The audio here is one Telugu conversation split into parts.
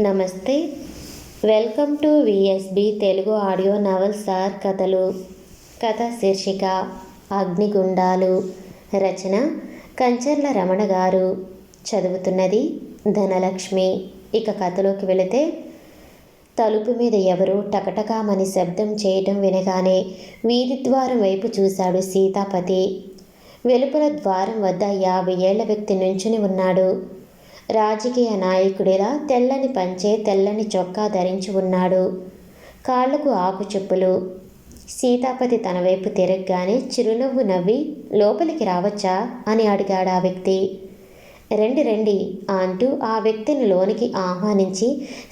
నమస్తే. Welcome to VSB Telugu audio novels or కథలు. కథ శీర్షిక అగ్నిగుండాలు. రచన కంచర్ల రమణ గారు. చదువుతున్నది ధనలక్ష్మి. ఇక కథలోకి వెళితే, తలుపు మీద ఎవరో టకటకామని శబ్దం చేయటం వినగానే వీధి ద్వారం వైపు చూశాడు సీతాపతి. వెలుపల ద్వారం వద్ద 50 ఏళ్ల వ్యక్తి నుంచుని ఉన్నాడు. రాజకీయ నాయకుడిలా తెల్లని పంచె, తెల్లని చొక్కా ధరించి ఉన్నాడు. కాళ్లకు ఆకు చెప్పులు. సీతాపతి తన వైపు తిరగగానే చిరునవ్వు నవ్వి, లోపలికి రావచ్చా అని అడిగాడు ఆ వ్యక్తి. రండి రండి అంటూ ఆ వ్యక్తిని లోనికి ఆహ్వానించి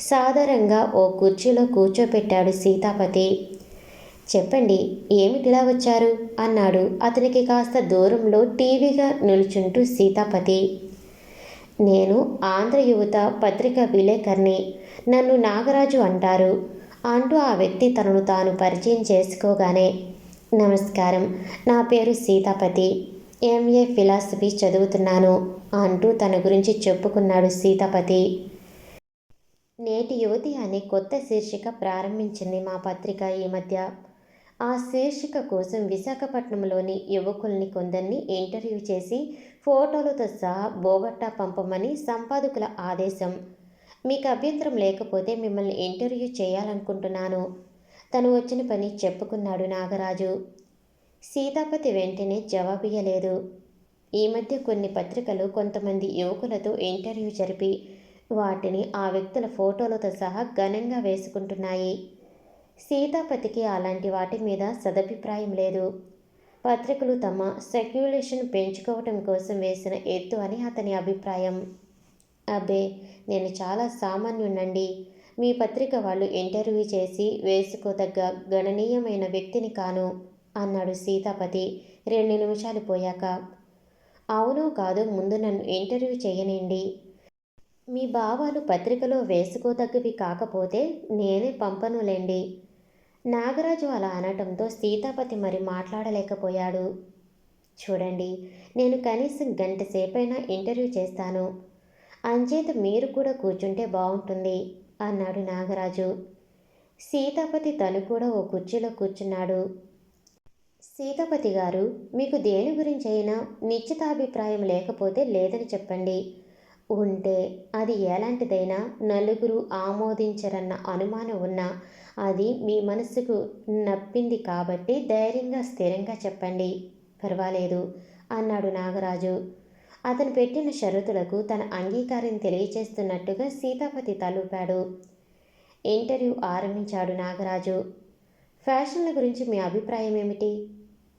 సాదరంగా ఓ కుర్చీలో కూర్చోపెట్టాడు సీతాపతి. చెప్పండి, ఏమిటిలా వచ్చారు అన్నాడు అతనికి కాస్త దూరంలో టీవీగా నిలుచుంటూ సీతాపతి. నేను ఆంధ్ర యువత పత్రిక విలేకర్ని. నన్ను నాగరాజు అంటారు అంటూ ఆ వ్యక్తి తనను తాను పరిచయం చేసుకోగానే, నమస్కారం, నా పేరు సీతాపతి, ఎంఏ ఫిలాసఫీ చదువుతున్నాను అంటూ తన గురించి చెప్పుకున్నాడు సీతాపతి. నేటి యువతి అనే కొత్త శీర్షిక ప్రారంభించింది మా పత్రిక ఈ మధ్య. ఆ శీర్షిక కోసం విశాఖపట్నంలోని యువకుల్ని కొందరిని ఇంటర్వ్యూ చేసి ఫోటోలతో సహా బోగట్టా పంపమని సంపాదకుల ఆదేశం. మీకు అభ్యంతరం లేకపోతే మిమ్మల్ని ఇంటర్వ్యూ చేయాలనుకుంటున్నాను. తను వచ్చిన పని చెప్పుకున్నాడు నాగరాజు. సీతాపతి వెంటనే జవాబియ్యలేదు. ఈ మధ్య కొన్ని పత్రికలు కొంతమంది యువకులతో ఇంటర్వ్యూ జరిపి వాటిని ఆ వ్యక్తుల ఫోటోలతో సహా ఘనంగా వేసుకుంటున్నాయి. సీతాపతికి అలాంటి వాటి మీద సదభిప్రాయం లేదు. పత్రికలు తమ సర్క్యులేషన్ పెంచుకోవటం కోసం వేసిన ఎత్తు అని అతని అభిప్రాయం. అబ్బే, నేను చాలా సామాన్యుణ్ణండి. మీ పత్రిక వాళ్ళు ఇంటర్వ్యూ చేసి వేసుకోదగ్గ గణనీయమైన వ్యక్తిని కాను అన్నాడు సీతాపతి 2 నిమిషాలు పోయాక. అవునో కాదో ముందు నన్ను ఇంటర్వ్యూ చేయనండి. మీ భావాలు పత్రికలో వేసుకోదగ్గవి కాకపోతే నేనే పంపనులేండి. నాగరాజు అలా అనటంతో సీతాపతి మరి మాట్లాడలేకపోయాడు. చూడండి, నేను కనీసం గంట సేపైనా ఇంటర్వ్యూ చేస్తాను. అంచేత మీరు కూడా కూర్చుంటే బాగుంటుంది అన్నాడు నాగరాజు. సీతాపతి తను కూడా ఓ కుర్చీలో కూర్చున్నాడు. సీతాపతి గారు, మీకు దేని గురించి అయినా నిశ్చితాభిప్రాయం లేకపోతే లేదని చెప్పండి. ఉంటే అది ఎలాంటిదైనా నలుగురు ఆమోదించరన్న అనుమానం ఉన్నా అది మీ మనసుకు నప్పింది కాబట్టి ధైర్యంగా స్థిరంగా చెప్పండి, పర్వాలేదు అన్నాడు నాగరాజు. అతను పెట్టిన షరతులకు తన అంగీకారం తెలియచేస్తున్నట్టుగా సీతాపతి తలూపాడు. ఇంటర్వ్యూ ఆరంభించాడు నాగరాజు. ఫ్యాషన్ల గురించి మీ అభిప్రాయం ఏమిటి?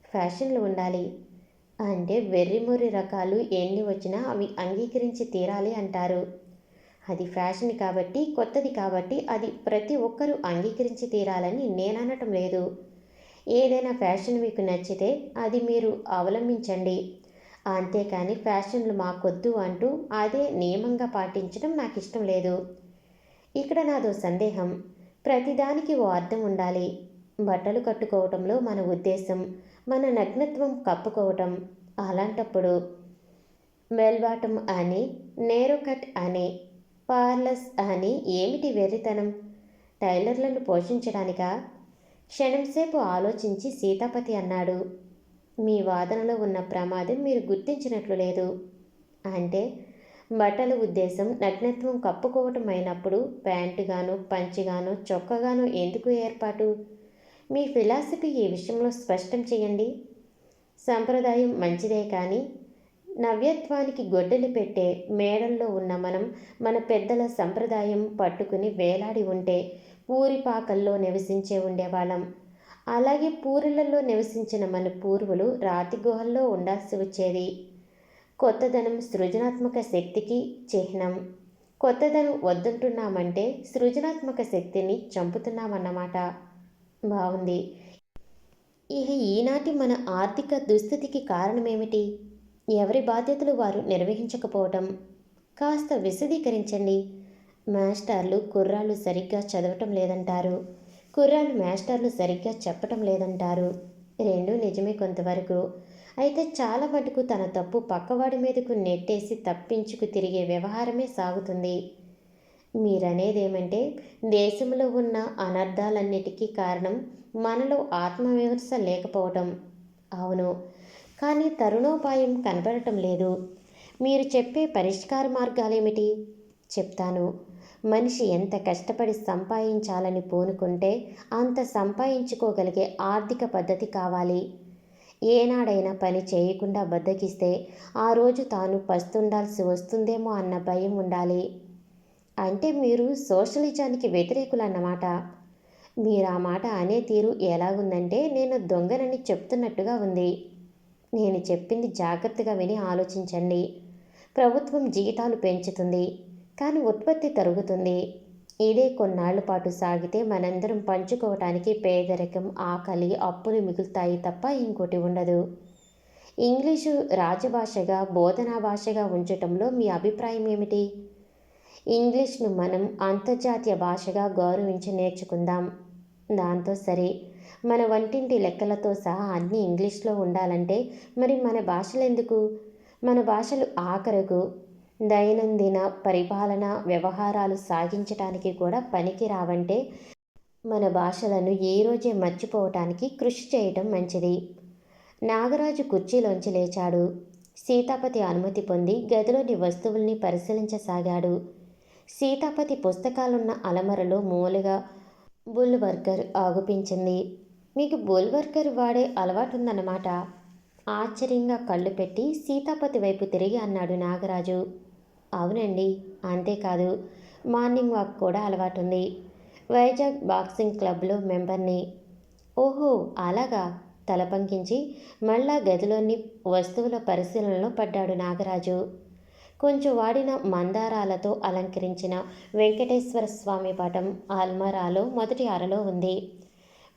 ఫ్యాషన్లు ఉండాలి. అంటే వెర్రిమొర్రి రకాలు ఎన్ని వచ్చినా అవి అంగీకరించి తీరాలి అంటారు. అది ఫ్యాషన్ కాబట్టి, కొత్తది కాబట్టి అది ప్రతి ఒక్కరూ అంగీకరించి తీరాలని నేననటం లేదు. ఏదైనా ఫ్యాషన్ మీకు నచ్చితే అది మీరు అవలంబించండి. అంతేకాని ఫ్యాషన్లు మాకొద్దు అంటూ అదే నియమంగా పాటించడం నాకు ఇష్టం లేదు. ఇక్కడ నాదో సందేహం. ప్రతిదానికి ఓ అర్థం ఉండాలి. బట్టలు కట్టుకోవటంలో మన ఉద్దేశం మన నగ్నత్వం కప్పుకోవటం. అలాంటప్పుడు మెల్బాటం అని, నేరో కట్ అని, పార్లస్ అని ఏమిటి వెర్రితనం? టైలర్లను పోషించడానికా? క్షణంసేపు ఆలోచించి సీతాపతి అన్నాడు. మీ వాదనలో ఉన్న ప్రమాదం మీరు గుర్తించినట్లు లేదు. అంటే బట్టల ఉద్దేశం నగ్నత్వం కప్పుకోవటం అయినప్పుడు ప్యాంటుగాను, పంచిగాను, చొక్కగాను ఎందుకు ఏర్పాటు? మీ ఫిలాసఫీ ఈ విషయంలో స్పష్టం చేయండి. సంప్రదాయం మంచిదే కానీ నవ్యత్వానికి గొడ్డలి పెట్టే మేడల్లో ఉన్న మనం మన పెద్దల సంప్రదాయం పట్టుకుని వేలాడి ఉంటే పూరిపాకల్లో నివసించే ఉండేవాళ్ళం. అలాగే పూరిళ్లలో నివసించిన మన పూర్వులు రాతి గుహల్లో ఉండాల్సి వచ్చేది. కొత్తదనం సృజనాత్మక శక్తికి చిహ్నం. కొత్తదనం వద్దంటున్నామంటే సృజనాత్మక శక్తిని చంపుతున్నామన్నమాట. బాగుంది. ఇక ఈనాటి మన ఆర్థిక దుస్థితికి కారణమేమిటి? ఎవరి బాధ్యతలు వారు నిర్వహించకపోవటం. కాస్త విశదీకరించండి. మాస్టర్లు కుర్రాళ్ళు సరిగ్గా చదవటం లేదంటారు. కుర్రాళ్ళు మాస్టర్లు సరిగ్గా చెప్పటం లేదంటారు. రెండూ నిజమే కొంతవరకు. అయితే చాలా మటుకు తన తప్పు పక్కవాడి మీదకు నెట్టేసి తప్పించుకు తిరిగే వ్యవహారమే సాగుతుంది. మీరనేదేమంటే దేశంలో ఉన్న అనర్థాలన్నిటికీ కారణం మనలో ఆత్మవిమర్శ లేకపోవటం. అవును, కానీ తరుణోపాయం కనపడటం లేదు. మీరు చెప్పే పరిష్కార మార్గాలేమిటి? చెప్తాను. మనిషి ఎంత కష్టపడి సంపాదించాలని పూనుకుంటే అంత సంపాదించుకోగలిగే ఆర్థిక పద్ధతి కావాలి. ఏనాడైనా పని చేయకుండా బద్దకిస్తే ఆ రోజు తాను పస్తుండాల్సి వస్తుందేమో అన్న భయం ఉండాలి. అంటే మీరు సోషలిజానికి వ్యతిరేకులన్నమాట. మీరు ఆ మాట అనే తీరు ఎలాగుందంటే నేను దొంగనని చెప్తున్నట్టుగా ఉంది. నేను చెప్పింది జాగ్రత్తగా విని ఆలోచించండి. ప్రభుత్వం జీతాలు పెంచుతుంది, కానీ ఉత్పత్తి తరుగుతుంది. ఇదే కొన్నాళ్ల పాటు సాగితే మనందరం పంచుకోవటానికి పేదరికం, ఆకలి, అప్పులు మిగులుతాయి తప్ప ఇంకోటి ఉండదు. ఇంగ్లీషు రాజభాషగా, బోధనా భాషగా ఉంచటంలో మీ అభిప్రాయం ఏమిటి? ఇంగ్లీష్ను మనం అంతర్జాతీయ భాషగా గౌరవించి నేర్చుకుందాం. దాంతో సరే. మన వంటింటి లెక్కలతో సహా అన్నీ ఇంగ్లీష్లో ఉండాలంటే మరి మన భాషలెందుకు? మన భాషలు ఆఖరకు దైనందిన పరిపాలన వ్యవహారాలు సాగించటానికి కూడా పనికి రావంటే మన భాషలను ఏ రోజే మర్చిపోవటానికి కృషి చేయటం మంచిది. నాగరాజు కుర్చీలోంచి లేచాడు. సీతాపతి అనుమతి పొంది గదిలోని వస్తువుల్ని పరిశీలించసాగాడు. సీతాపతి పుస్తకాలున్న అలమరలో మూలగా బుల్వర్కర్ ఆగుపించింది. మీకు బుల్వర్కర్ వాడే అలవాటుందన్నమాట. ఆశ్చర్యంగా కళ్ళు పెట్టి సీతాపతి వైపు తిరిగి అన్నాడు నాగరాజు. అవునండి, అంతేకాదు మార్నింగ్ వాక్ కూడా అలవాటుంది. వైజాగ్ బాక్సింగ్ క్లబ్లో మెంబర్ని. ఓహో, అలాగా. తల పంకించి మళ్ళా గదిలోని వస్తువుల పరిశీలనలో పడ్డాడు నాగరాజు. కొంచెం వాడిన మందారాలతో అలంకరించిన వెంకటేశ్వర స్వామి పటం అల్మరాలో మొదటి అరలో ఉంది.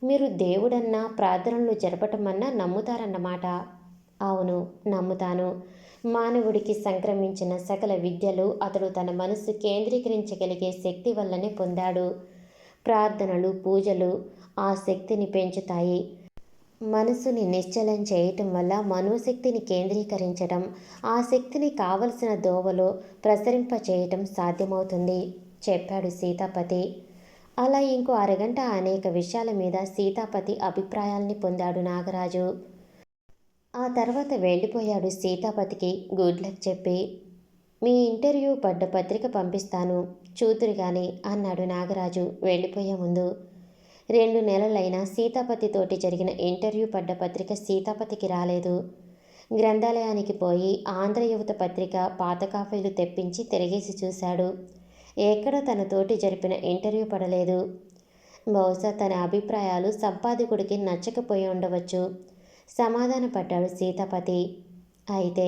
మీరు దేవుడన్నా ప్రార్థనలు జరపటమన్నా నమ్ముతారన్నమాట. అవును, నమ్ముతాను. మానవుడికి సంక్రమించిన సకల విద్యలు అతడు తన మనస్సు కేంద్రీకరించగలిగే శక్తి వల్లనే పొందాడు. ప్రార్థనలు, పూజలు ఆ శక్తిని పెంచుతాయి. మనసుని నిశ్చలం చేయటం వల్ల మనోశక్తిని కేంద్రీకరించటం, ఆ శక్తిని కావలసిన దోవలో ప్రసరింపచేయటం సాధ్యమవుతుంది చెప్పాడు సీతాపతి. అలా ఇంకో అరగంట అనేక విషయాల మీద సీతాపతి అభిప్రాయాల్ని పొందాడు నాగరాజు. ఆ తర్వాత వెళ్ళిపోయాడు సీతాపతికి గుడ్ లక్ చెప్పి. మీ ఇంటర్వ్యూ పడ్డ పత్రిక పంపిస్తాను, చూతురు గాని అన్నాడు నాగరాజు వెళ్ళిపోయే ముందు. 2 నెలలైనా సీతాపతితోటి జరిగిన ఇంటర్వ్యూ పడ్డ పత్రిక సీతాపతికి రాలేదు. గ్రంథాలయానికి పోయి ఆంధ్రయువత పత్రిక పాత కాపీలు తెప్పించి తిరిగేసి చూశాడు. ఎక్కడ తనతోటి జరిపిన ఇంటర్వ్యూ పడలేదు. బహుశా తన అభిప్రాయాలు సంపాదకుడికి నచ్చకపోయి ఉండవచ్చు సమాధానపడ్డాడు సీతాపతి. అయితే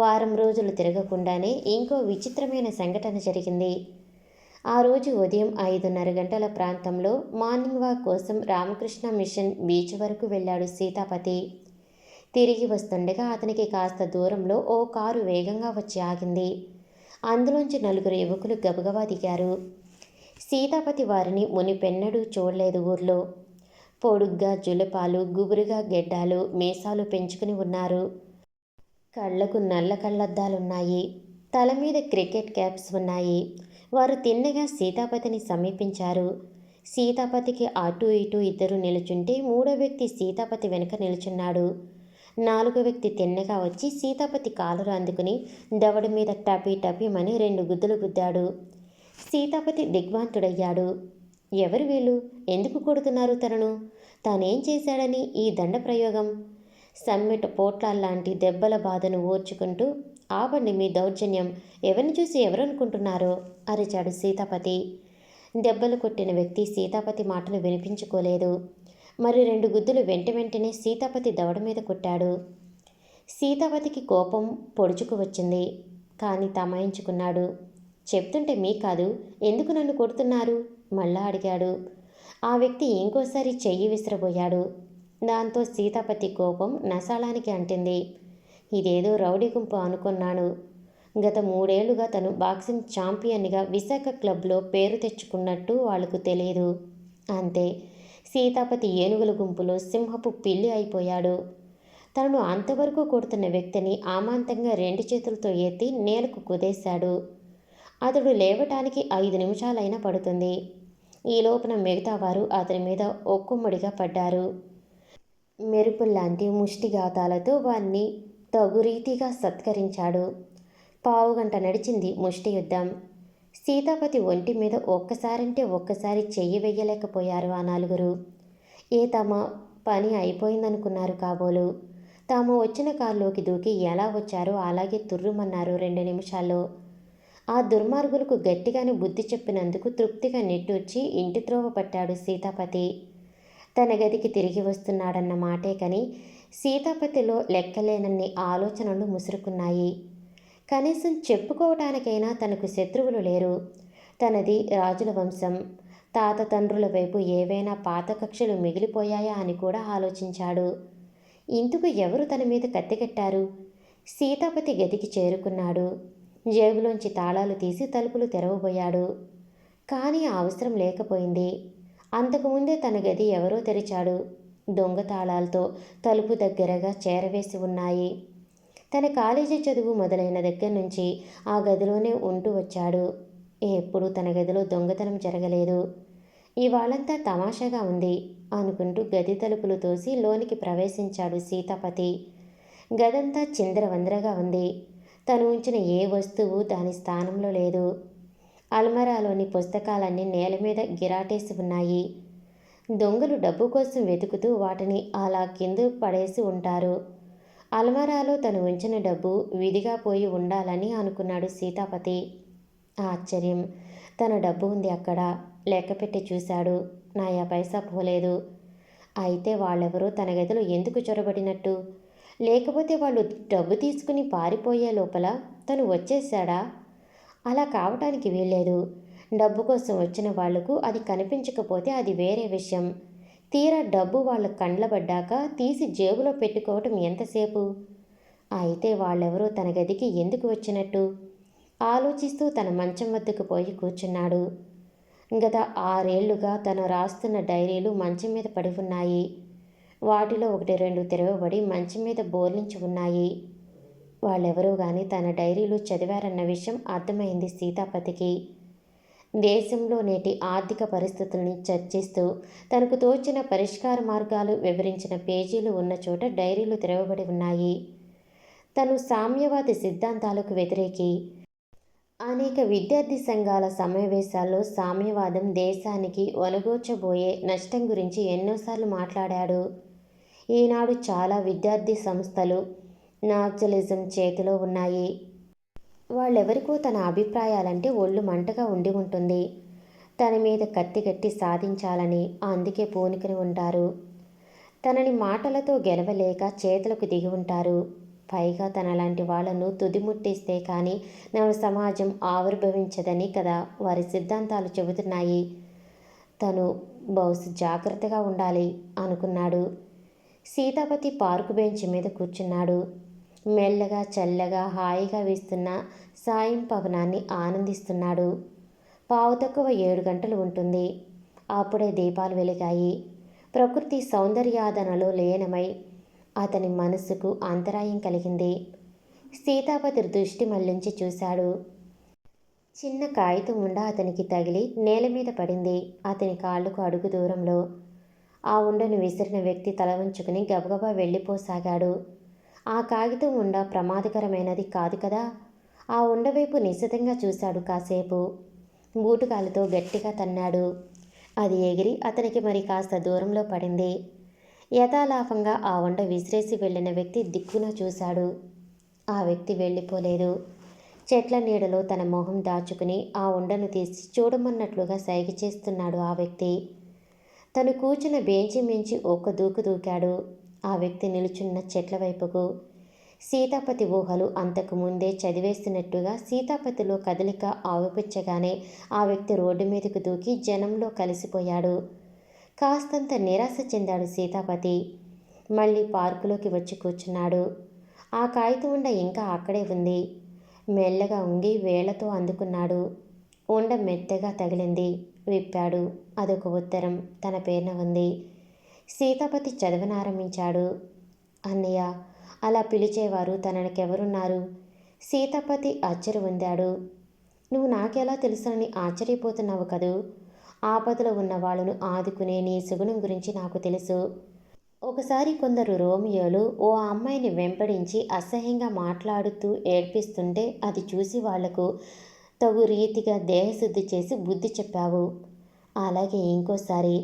వారం రోజులు తిరగకుండానే ఇంకో విచిత్రమైన సంఘటన జరిగింది. ఆ రోజు ఉదయం 5:30 గంటల ప్రాంతంలో మార్నింగ్ వాక్ కోసం రామకృష్ణ మిషన్ బీచ్ వరకు వెళ్ళాడు సీతాపతి. తిరిగి వస్తుండగా అతనికి కాస్త దూరంలో ఓ కారు వేగంగా వచ్చి ఆగింది. అందులోంచి 4 యువకులు గబగబా దిగారు. సీతాపతి వారిని మునిపెన్నడూ చూడలేదు ఊర్లో. పొడుగ్గా జులపాలు, గుబురుగా గెడ్డాలు, మీసాలు పెంచుకుని ఉన్నారు. కళ్లకు నల్ల కళ్ళద్దాలున్నాయి. తల మీద క్రికెట్ క్యాప్స్ ఉన్నాయి. వారు తిన్నగా సీతాపతిని సమీపించారు. సీతాపతికి అటూ ఇటూ 2 నిలుచుంటే 3వ వ్యక్తి సీతాపతి వెనుక నిలుచున్నాడు. 4వ వ్యక్తి తిన్నగా వచ్చి సీతాపతి కాలరు అందుకుని దవడ మీద టపీ టపీమని 2 గుద్దులు గుద్దాడు. సీతాపతి దిగ్భ్రాంతుడయ్యాడు. ఎవరు వీళ్ళు? ఎందుకు కొడుతున్నారు తనను? తానేం చేశాడని ఈ దండ ప్రయోగం? సమ్మెట పోట్లాల్లాంటి దెబ్బల బాధను ఓర్చుకుంటూ ఆపండి మీ దౌర్జన్యం, ఎవరిని చూసి ఎవరనుకుంటున్నారో అరిచాడు సీతాపతి. దెబ్బలు కొట్టిన వ్యక్తి సీతాపతి మాటలు వినిపించుకోలేదు. మరి 2 గుద్దులు వెంటనే సీతాపతి దవడ మీద కొట్టాడు. సీతాపతికి కోపం పొడుచుకు వచ్చింది, కానీ తమాయించుకున్నాడు. చెప్తుంటే మీ కాదు, ఎందుకు నన్ను కొడుతున్నారు? మళ్ళా అడిగాడు. ఆ వ్యక్తి ఇంకోసారి చెయ్యి విసిరబోయాడు. దాంతో సీతాపతి కోపం నసాళానికి అంటింది. ఇదేదో రౌడీ గుంపు అనుకున్నాను. గత 3 ఏళ్లుగా తను బాక్సింగ్ ఛాంపియన్గా విశాఖ క్లబ్లో పేరు తెచ్చుకున్నట్టు వాళ్లకు తెలియదు. అంతే, సీతాపతి ఏనుగుల గుంపులో సింహపు పిల్లి అయిపోయాడు. తనను అంతవరకు కొడుతున్న వ్యక్తిని అమాంతంగా 2 చేతులతో ఎత్తి నేలకు కుదేశాడు. అతడు లేవటానికి 5 నిమిషాలైనా పడుతుంది. ఈ లోపున మిగతా వారు అతని మీద ఒక్కుమ్మడిగా పడ్డారు. మెరుపుల్లాంటి ముష్టిఘాతాలతో వారిని తగురీతిగా సత్కరించాడు. పావుగంట నడిచింది ముష్టి యుద్ధం. సీతాపతి ఒంటి మీద ఒక్కసారంటే ఒక్కసారి చెయ్యి వెయ్యలేకపోయారు ఆ నలుగురు. తమ పని అయిపోయిందనుకున్నారు కాబోలు. తాము వచ్చిన కారులోకి దూకి ఎలా వచ్చారో అలాగే తుర్రుమన్నారు 2 నిమిషాల్లో. ఆ దుర్మార్గులకు గట్టిగానే బుద్ధి చెప్పినందుకు తృప్తిగా నిట్టూర్చి ఇంటి త్రోవ పట్టాడు సీతాపతి. తన గదికి తిరిగి వస్తున్నాడన్న మాటే కానీ సీతాపతిలో లెక్కలేనన్ని ఆలోచనలు ముసురుకున్నాయి. కనీసం చెప్పుకోవటానికైనా తనకు శత్రువులు లేరు. తనది రాజుల వంశం. తాత తండ్రుల వైపు ఏవైనా పాత కక్షలు మిగిలిపోయాయా అని కూడా ఆలోచించాడు. ఇందుకు ఎవరు తన మీద కత్తికట్టారు? సీతాపతి గదికి చేరుకున్నాడు. జేబులోంచి తాళాలు తీసి తలుపులు తెరవబోయాడు. కానీ అవసరం లేకపోయింది. అంతకుముందే తన గది ఎవరో తెరిచాడు. దొంగ తాళాలతో తలుపు దగ్గరగా చేరవేసి ఉన్నాయి. తన కాలేజీ చదువు మొదలైన దగ్గర నుంచి ఆ గదిలోనే ఉంటూ వచ్చాడు. ఎప్పుడూ తన గదిలో దొంగతనం జరగలేదు. ఇవాళంతా తమాషాగా ఉంది అనుకుంటూ గది తలుపులు తోసి లోనికి ప్రవేశించాడు సీతాపతి. గదంతా చిందరవందరగా ఉంది. తను ఉంచిన ఏ వస్తువు దాని స్థానంలో లేదు. అల్మరాలోని పుస్తకాలన్నీ నేల మీద గిరాటేసి ఉన్నాయి. దొంగలు డబ్బు కోసం వెతుకుతూ వాటిని అలా కింద పడేసి ఉంటారు. అల్మరాలో తను ఉంచిన డబ్బు విధిగా పోయి ఉండాలని అనుకున్నాడు సీతాపతి. ఆశ్చర్యం, తన డబ్బు ఉంది అక్కడ. లెక్కపెట్టి చూశాడు. నాయా పైసా పోలేదు. అయితే వాళ్ళెవరో తన గదిలో ఎందుకు చొరబడినట్టు? లేకపోతే వాళ్ళు డబ్బు తీసుకుని పారిపోయే లోపల తను వచ్చేశాడా? అలా కావటానికి వీల్లేదు. డబ్బు కోసం వచ్చిన వాళ్లకు అది కనిపించకపోతే అది వేరే విషయం. తీరా డబ్బు వాళ్ళ కండ్లబడ్డాక తీసి జేబులో పెట్టుకోవటం ఎంతసేపు? అయితే వాళ్ళెవరో తన గదికి ఎందుకు వచ్చినట్టు? ఆలోచిస్తూ తన మంచం వద్దకు పోయి కూర్చున్నాడు. గత 6 ఏళ్లుగా తను రాస్తున్న డైరీలు మంచం మీద పడి ఉన్నాయి. వాటిలో 1-2 తెరవబడి మంచం మీద బోర్లించి ఉన్నాయి. వాళ్ళెవరో గాని తన డైరీలు చదివారన్న విషయం అర్థమైంది సీతాపతికి. దేశంలో నేటి ఆర్థిక పరిస్థితుల్ని చర్చిస్తూ తనకు తోచిన పరిష్కార మార్గాలు వివరించిన పేజీలు ఉన్న చోట డైరీలు తెరవబడి ఉన్నాయి. తను సామ్యవాది సిద్ధాంతాలకు వ్యతిరేకి. అనేక విద్యార్థి సంఘాల సమావేశాల్లో సామ్యవాదం దేశానికి ఒనగూర్చబోయే నష్టం గురించి ఎన్నోసార్లు మాట్లాడాడు. ఈనాడు చాలా విద్యార్థి సంస్థలు నాక్సలిజం చేతిలో ఉన్నాయి. వాళ్ళెవరికో తన అభిప్రాయాలంటే ఒళ్ళు మంటగా ఉండి ఉంటుంది. తన మీద కత్తిగట్టి సాధించాలని అందుకే పూనుకుని ఉంటారు. తనని మాటలతో గెలవలేక చేతులకు దిగి ఉంటారు. పైగా తనలాంటి వాళ్లను తుదిముట్టిస్తే కానీ నవ సమాజం ఆవిర్భవించదని కదా వారి సిద్ధాంతాలు చెబుతున్నాయి. తను బహుశా జాగ్రత్తగా ఉండాలి అనుకున్నాడు. సీతాపతి పార్కు బెంచ్ మీద కూర్చున్నాడు. మెల్లగా చల్లగా హాయిగా వీస్తున్న సాయం పవనాన్ని ఆనందిస్తున్నాడు. 7:15 గంటలు ఉంటుంది. అప్పుడే దీపాలు వెలిగాయి. ప్రకృతి సౌందర్యాదనలో లీనమై అతని మనసుకు అంతరాయం కలిగింది. సీతాపతి దృష్టి మళ్లించి చూశాడు. చిన్న కాగితం ఉండ అతనికి తగిలి నేల మీద పడింది. అతని కాళ్లకు అడుగు దూరంలో. ఆ ఉండను విసిరిన వ్యక్తి తల వంచుకుని గబగబా వెళ్ళిపోసాగాడు. ఆ కాగితం ఉండ ప్రమాదకరమైనది కాదు కదా. ఆ ఉండవైపు నిశితంగా చూశాడు కాసేపు. బూటుకాలుతో గట్టిగా తన్నాడు. అది ఎగిరి అతనికి మరి కాస్త దూరంలో పడింది. యథాలాపంగా ఆ ఉండ విసిరేసి వెళ్ళిన వ్యక్తి దిక్కున చూశాడు. ఆ వ్యక్తి వెళ్ళిపోలేదు. చెట్ల నీడలో తన మొహం దాచుకుని ఆ ఉండను తీసి చూడమన్నట్లుగా సైగ చేస్తున్నాడు ఆ వ్యక్తి. తను కూర్చున్న బెంచి మించి ఒక్క దూకు దూకాడు ఆ వ్యక్తి నిలుచున్న చెట్ల వైపుకు. సీతాపతి ఊహలు అంతకు ముందే చదివేస్తున్నట్టుగా సీతాపతిలో కదలిక ఆవిపించగానే ఆ వ్యక్తి రోడ్డు మీదకు దూకి జనంలో కలిసిపోయాడు. కాస్తంత నిరాశ చెందాడు సీతాపతి. మళ్ళీ పార్కులోకి వచ్చి కూర్చున్నాడు. ఆ కాగితం ఉండ ఇంకా అక్కడే ఉంది. మెల్లగా ఉంగి వేళ్లతో అందుకున్నాడు. ఉండ మెత్తగా తగిలింది. విప్పాడు. అదొక ఉత్తరం తన పేరున ఉంది. సీతాపతి చదవనారంభించాడు. అన్నయ్య అలా పిలిచేవారు తనకెవరున్నారు? సీతాపతి అచ్చరు పొందాడు. నువ్వు నాకెలా తెలుసని ఆశ్చర్యపోతున్నావు కదూ. ఆపదలో ఉన్న వాళ్ళను ఆదుకునే నీ సుగుణం గురించి నాకు తెలుసు. ఒకసారి కొందరు రోమియోలు ఓ అమ్మాయిని వెంబడించి అసహ్యంగా మాట్లాడుతూ ఏడ్పిస్తుంటే అది చూసి వాళ్లకు తగు రీతిగా దేహశుద్ధి చేసి బుద్ధి చెప్పావు. అలాగే ఇంకోసారి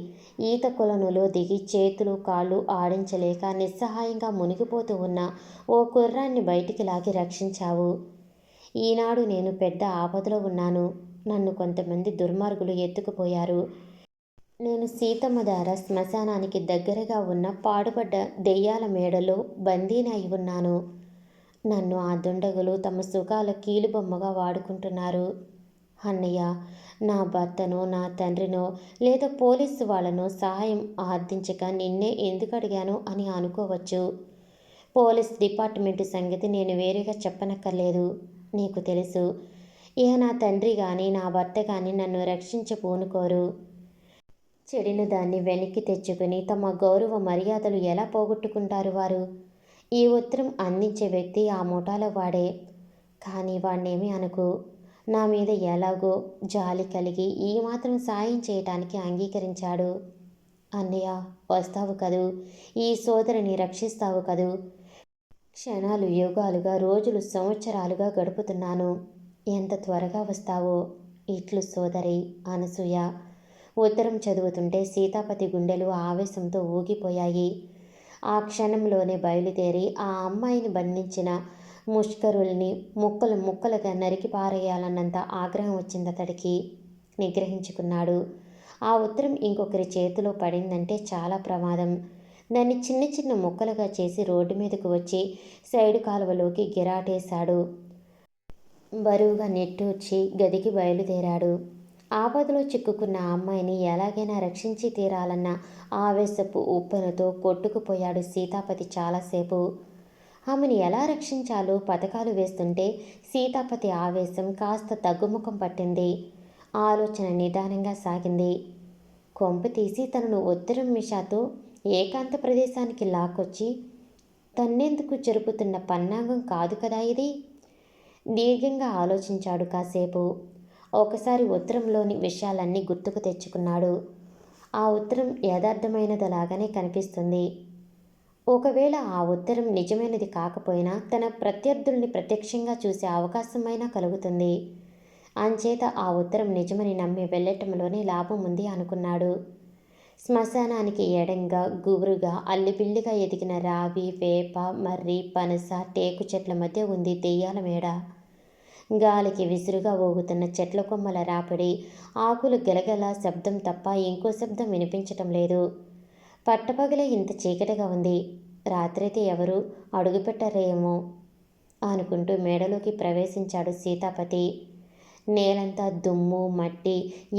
ఈత కొలనులో దిగి చేతులు కాళ్ళు ఆడించలేక నిస్సహాయంగా మునిగిపోతూ ఉన్న ఓ కుర్రాన్ని బయటికి లాగి రక్షించావు. ఈనాడు నేను పెద్ద ఆపదలో ఉన్నాను. నన్ను కొంతమంది దుర్మార్గులు ఎత్తుకుపోయారు. నేను సీతమ్మ ధార శ్మశానానికి దగ్గరగా ఉన్న పాడుపడ్డ దెయ్యాల మేడలో బందీని అయి ఉన్నాను. నన్ను ఆ దుండగులు తమ సుఖాల కీలుబొమ్మగా వాడుకుంటున్నారు. అన్నయ్య, నా భర్తనో నా తండ్రినో లేదా పోలీసు వాళ్ళనో సహాయం ఆర్థించక నిన్నే ఎందుకు అడిగాను అని అనుకోవచ్చు. పోలీస్ డిపార్ట్మెంటు సంగతి నేను వేరేగా చెప్పనక్కర్లేదు. నీకు తెలుసు. ఇక నా తండ్రి కానీ నా భర్త కానీ నన్ను రక్షించబోనుకోరు. చెడిన దాన్ని వెనక్కి తెచ్చుకుని తమ గౌరవ మర్యాదలు ఎలా పోగొట్టుకుంటారు వారు? ఈ ఉత్తరం అందించే వ్యక్తి ఆ ముఠాలో వాడే. కానీ వాణ్ణేమీ అనుకో. నా మీద ఎలాగో జాలి కలిగి ఈ మాత్రం సాయం చేయటానికి అంగీకరించాడు. అన్నయ్య, వస్తావు కదూ? ఈ సోదరిని రక్షిస్తావు కదూ? క్షణాలు యుగాలుగా, రోజులు సంవత్సరాలుగా గడుపుతున్నాను. ఎంత త్వరగా వస్తావో. ఇట్లు సోదరి అనసూయ. ఉత్తరం చదువుతుంటే సీతాపతి గుండెలు ఆవేశంతో ఊగిపోయాయి. ఆ క్షణంలోనే బయలుదేరి ఆ అమ్మాయిని బంధించిన ముష్కరుల్ని ముక్కలు ముక్కలుగా నరికి పారేయాలన్నంత ఆగ్రహం వచ్చిందతడికి. నిగ్రహించుకున్నాడు. ఆ ఉత్తరం ఇంకొకరి చేతిలో పడిందంటే చాలా ప్రమాదం. దాన్ని చిన్న చిన్న ముక్కలుగా చేసి రోడ్డు మీదకు వచ్చి సైడు కాలువలోకి గిరాటేశాడు. బరువుగా నిట్టూర్చి గదికి బయలుదేరాడు. ఆపదలో చిక్కుకున్న అమ్మాయిని ఎలాగైనా రక్షించి తీరాలన్న ఆవేశపు ఉప్పెనతో కొట్టుకుపోయాడు సీతాపతి చాలాసేపు. ఆమెను ఎలా రక్షించాలో పథకాలు వేస్తుంటే సీతాపతి ఆవేశం కాస్త తగ్గుముఖం పట్టింది. ఆలోచన నిదానంగా సాగింది. కొంప తీసి తనను ఉత్తరం మిషాతో ఏకాంత ప్రదేశానికి లాక్కొచ్చి తన్నెందుకు జరుపుతున్న పన్నాగం కాదు కదా ఇది? దీర్ఘంగా ఆలోచించాడు కాసేపు. ఒకసారి ఉత్తరంలోని విషయాలన్నీ గుర్తుకు తెచ్చుకున్నాడు. ఆ ఉత్తరం యథార్థమైనదిలాగానే కనిపిస్తుంది. ఒకవేళ ఆ ఉత్తరం నిజమైనది కాకపోయినా తన ప్రత్యర్థుల్ని ప్రత్యక్షంగా చూసే అవకాశమైనా కలుగుతుంది. అంచేత ఆ ఉత్తరం నిజమని నమ్మి వెళ్ళటంలోనే లాభం ఉంది అనుకున్నాడు. శ్మశానానికి ఎడంగా గుబురుగా అల్లిపిల్లిగా ఎదిగిన రావి, వేప, మర్రి, పనస, టేకు చెట్ల మధ్య ఉంది దెయ్యాల మేడ. గాలికి విసురుగా ఊగుతున్న చెట్ల కొమ్మల రాపిడి, ఆకులు గెలగల శబ్దం తప్ప ఇంకో శబ్దం వినిపించటం లేదు. పట్టపగలే ఇంత చీకటిగా ఉంది. రాత్రైతే ఎవరు అడుగుపెట్టారేమో అనుకుంటూ మేడలోకి ప్రవేశించాడు సీతాపతి. నేలంతా దుమ్ము, మట్టి,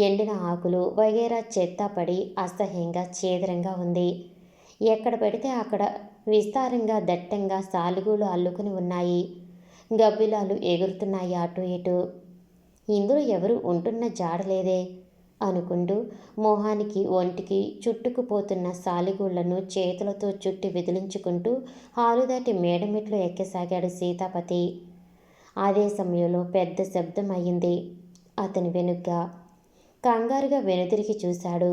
ఎండిన ఆకులు వగైరా చెత్త పడి అసహ్యంగా చీదరంగా ఉంది. ఎక్కడ పెడితే అక్కడ విస్తారంగా దట్టంగా సాలుగులు అల్లుకుని ఉన్నాయి. గబ్బిలాలు ఎగురుతున్నాయి అటు ఇటు. ఇందులో ఎవరు ఉంటున్న జాడలేదే అనుకుంటూ మొహానికి ఒంటికి చుట్టుకుపోతున్న సాలిగూళ్లను చేతులతో చుట్టి విదిలించుకుంటూ హాలు దాటి మేడమెట్లు ఎక్కసాగాడు సీతాపతి. అదే సమయంలో పెద్ద శబ్దం అయ్యింది అతని వెనుగ్గా. కంగారుగా వెనుదిరిగి చూశాడు.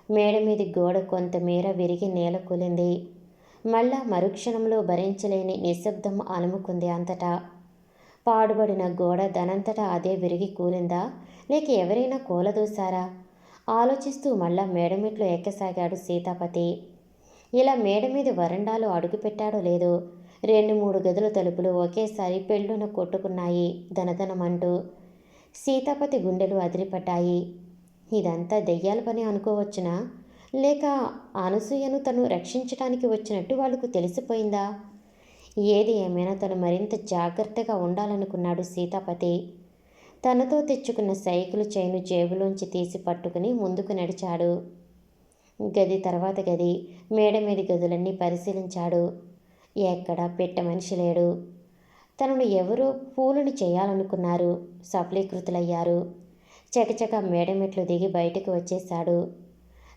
మేడ మీది గోడ కొంతమేర విరిగి నేల కూలింది. మళ్ళా మరుక్షణంలో భరించలేని నిశ్శబ్దం అలుముకుంది అంతటా. పాడుబడిన గోడ దనంతటా అదే విరిగి కూలిందా, లేక ఎవరైనా కూలదూశారా? ఆలోచిస్తూ మళ్ళా మేడమెట్లు ఎక్కసాగాడు సీతాపతి. ఇలా మేడ మీద వరండాలో అడుగుపెట్టాడో లేదో 2-3 గదుల తలుపులు ఒకేసారి పెళ్ళున కొట్టుకున్నాయి దనదనమంటూ. సీతాపతి గుండెలు అదిరిపడ్డాయి. ఇదంతా దెయ్యాల పని అనుకోవచ్చునా, లేక అనసూయను తను రక్షించడానికి వచ్చినట్టు వాళ్ళకు తెలిసిపోయిందా? ఏది ఏమైనా తను మరింత జాగ్రత్తగా ఉండాలనుకున్నాడు సీతాపతి. తనతో తెచ్చుకున్న సైకిలు చైను జేబులోంచి తీసి పట్టుకుని ముందుకు నడిచాడు. గది తర్వాత గది, మేడ మీది గదులన్నీ పరిశీలించాడు. ఎక్కడా పెట్ట మనిషి లేడు. తనను ఎవరో పూలుని చేయాలనుకున్నారు, సఫలీకృతులయ్యారు. చకచక మేడమెట్లు దిగి బయటకు వచ్చేశాడు.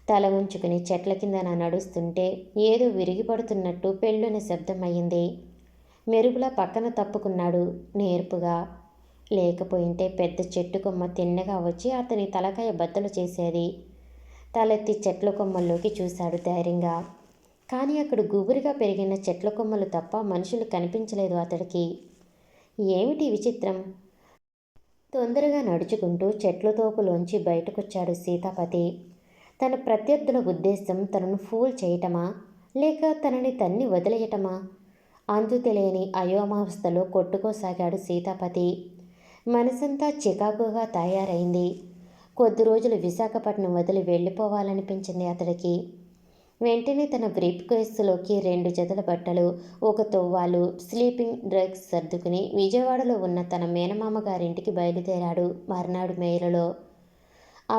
తల ఉంచుకుని చెట్ల కింద నడుస్తుంటే ఏదో విరిగిపడుతున్నట్టు పెళ్ళున శబ్దం అయ్యింది. మెరుగులా పక్కన తప్పుకున్నాడు నేర్పుగా. లేకపోయింటే పెద్ద చెట్టు కొమ్మ తిన్నగా వచ్చి అతని తలకాయ బద్దలు చేసేది. తలెత్తి చెట్ల కొమ్మల్లోకి చూశాడు ధైర్యంగా. కానీ అక్కడ గుబురుగా పెరిగిన చెట్ల కొమ్మలు తప్ప మనుషులు కనిపించలేదు అతడికి. ఏమిటి విచిత్రం? తొందరగా నడుచుకుంటూ చెట్ల తోపులోంచి బయటకొచ్చాడు సీతాపతి. తన ప్రత్యర్థుల ఉద్దేశం తనను ఫూల్ చేయటమా, లేక తనని తన్ని వదిలేయటమా? అంతు తెలియని అయోమావస్థలో కొట్టుకోసాగాడు సీతాపతి. మనసంతా చికాకుగా తయారైంది. కొద్ది రోజులు విశాఖపట్నం వదిలి వెళ్ళిపోవాలనిపించింది అతడికి. వెంటనే తన బ్రీఫ్ కేసులోకి 2 జతల బట్టలు, ఒక తువ్వాలు, స్లీపింగ్ డ్రగ్స్ సర్దుకుని విజయవాడలో ఉన్న తన మేనమామ గారింటికి బయలుదేరాడు. మర్నాడు మెయిల్లో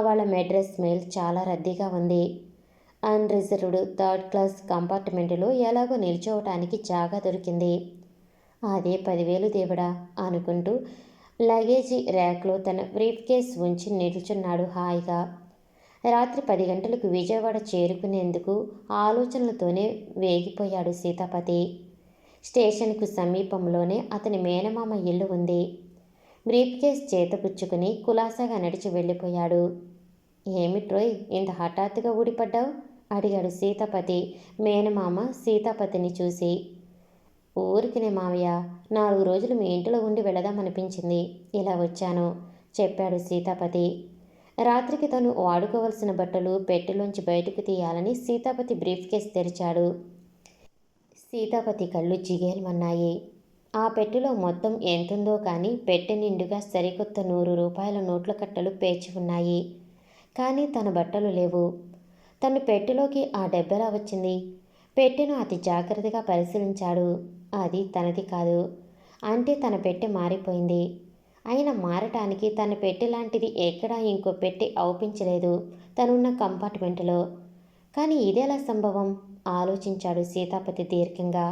వాళ్ళ మెడ్రాస్ మెయిల్ చాలా రద్దీగా ఉంది. అన్రిజర్వ్డ్ 3rd క్లాస్ కంపార్ట్మెంటులో ఎలాగో నిల్చోవటానికి జాగా దొరికింది. అదే 10,000 దేవుడా అనుకుంటూ లగేజీ ర్యాక్లో తన బ్రీఫ్ కేస్ ఉంచి నిల్చున్నాడు హాయిగా. రాత్రి 10 గంటలకు విజయవాడ చేరుకునేందుకు ఆలోచనలతోనే వేగిపోయాడు సీతాపతి. స్టేషన్కు సమీపంలోనే అతని మేనమామ ఇల్లు ఉంది. బ్రీఫ్ కేస్ చేతపుచ్చుకుని కులాసాగా నడిచి వెళ్ళిపోయాడు. ఏమిట్రోయ్ ఇంత హఠాత్తుగా ఊడిపడ్డావు? అడిగాడు సీతాపతి మేనమామ సీతాపతిని చూసి. ఊరికినే మావయ్య, 4 రోజులు మీ ఇంట్లో ఉండి వెళదామనిపించింది. ఇలా వచ్చాను చెప్పాడు సీతాపతి. రాత్రికి తను వాడుకోవలసిన బట్టలు పెట్టెలోంచి బయటకు తీయాలని సీతాపతి బ్రీఫ్ కేస్ తెరిచాడు. సీతాపతి కళ్ళు జిగేల్మన్నాయి. ఆ పెట్టెలో మొత్తం ఎంతుందో కానీ పెట్టె నిండుగా సరికొత్త 100 రూపాయల నోట్ల కట్టలు పేర్చి ఉన్నాయి. కానీ తన బట్టలు లేవు. తను పెట్టెలోకి ఆ డబ్బెలా వచ్చింది? పెట్టెను అతి జాగ్రత్తగా పరిశీలించాడు. అది తనది కాదు. అంటే తన పెట్టె మారిపోయింది. అయినా మారటానికి తన పెట్టె లాంటిది ఎక్కడా ఇంకో పెట్టె అవుపించలేదు తనున్న కంపార్ట్మెంటులో. కానీ ఇదెలా సంభవం? ఆలోచించాడు సీతాపతి దీర్ఘంగా.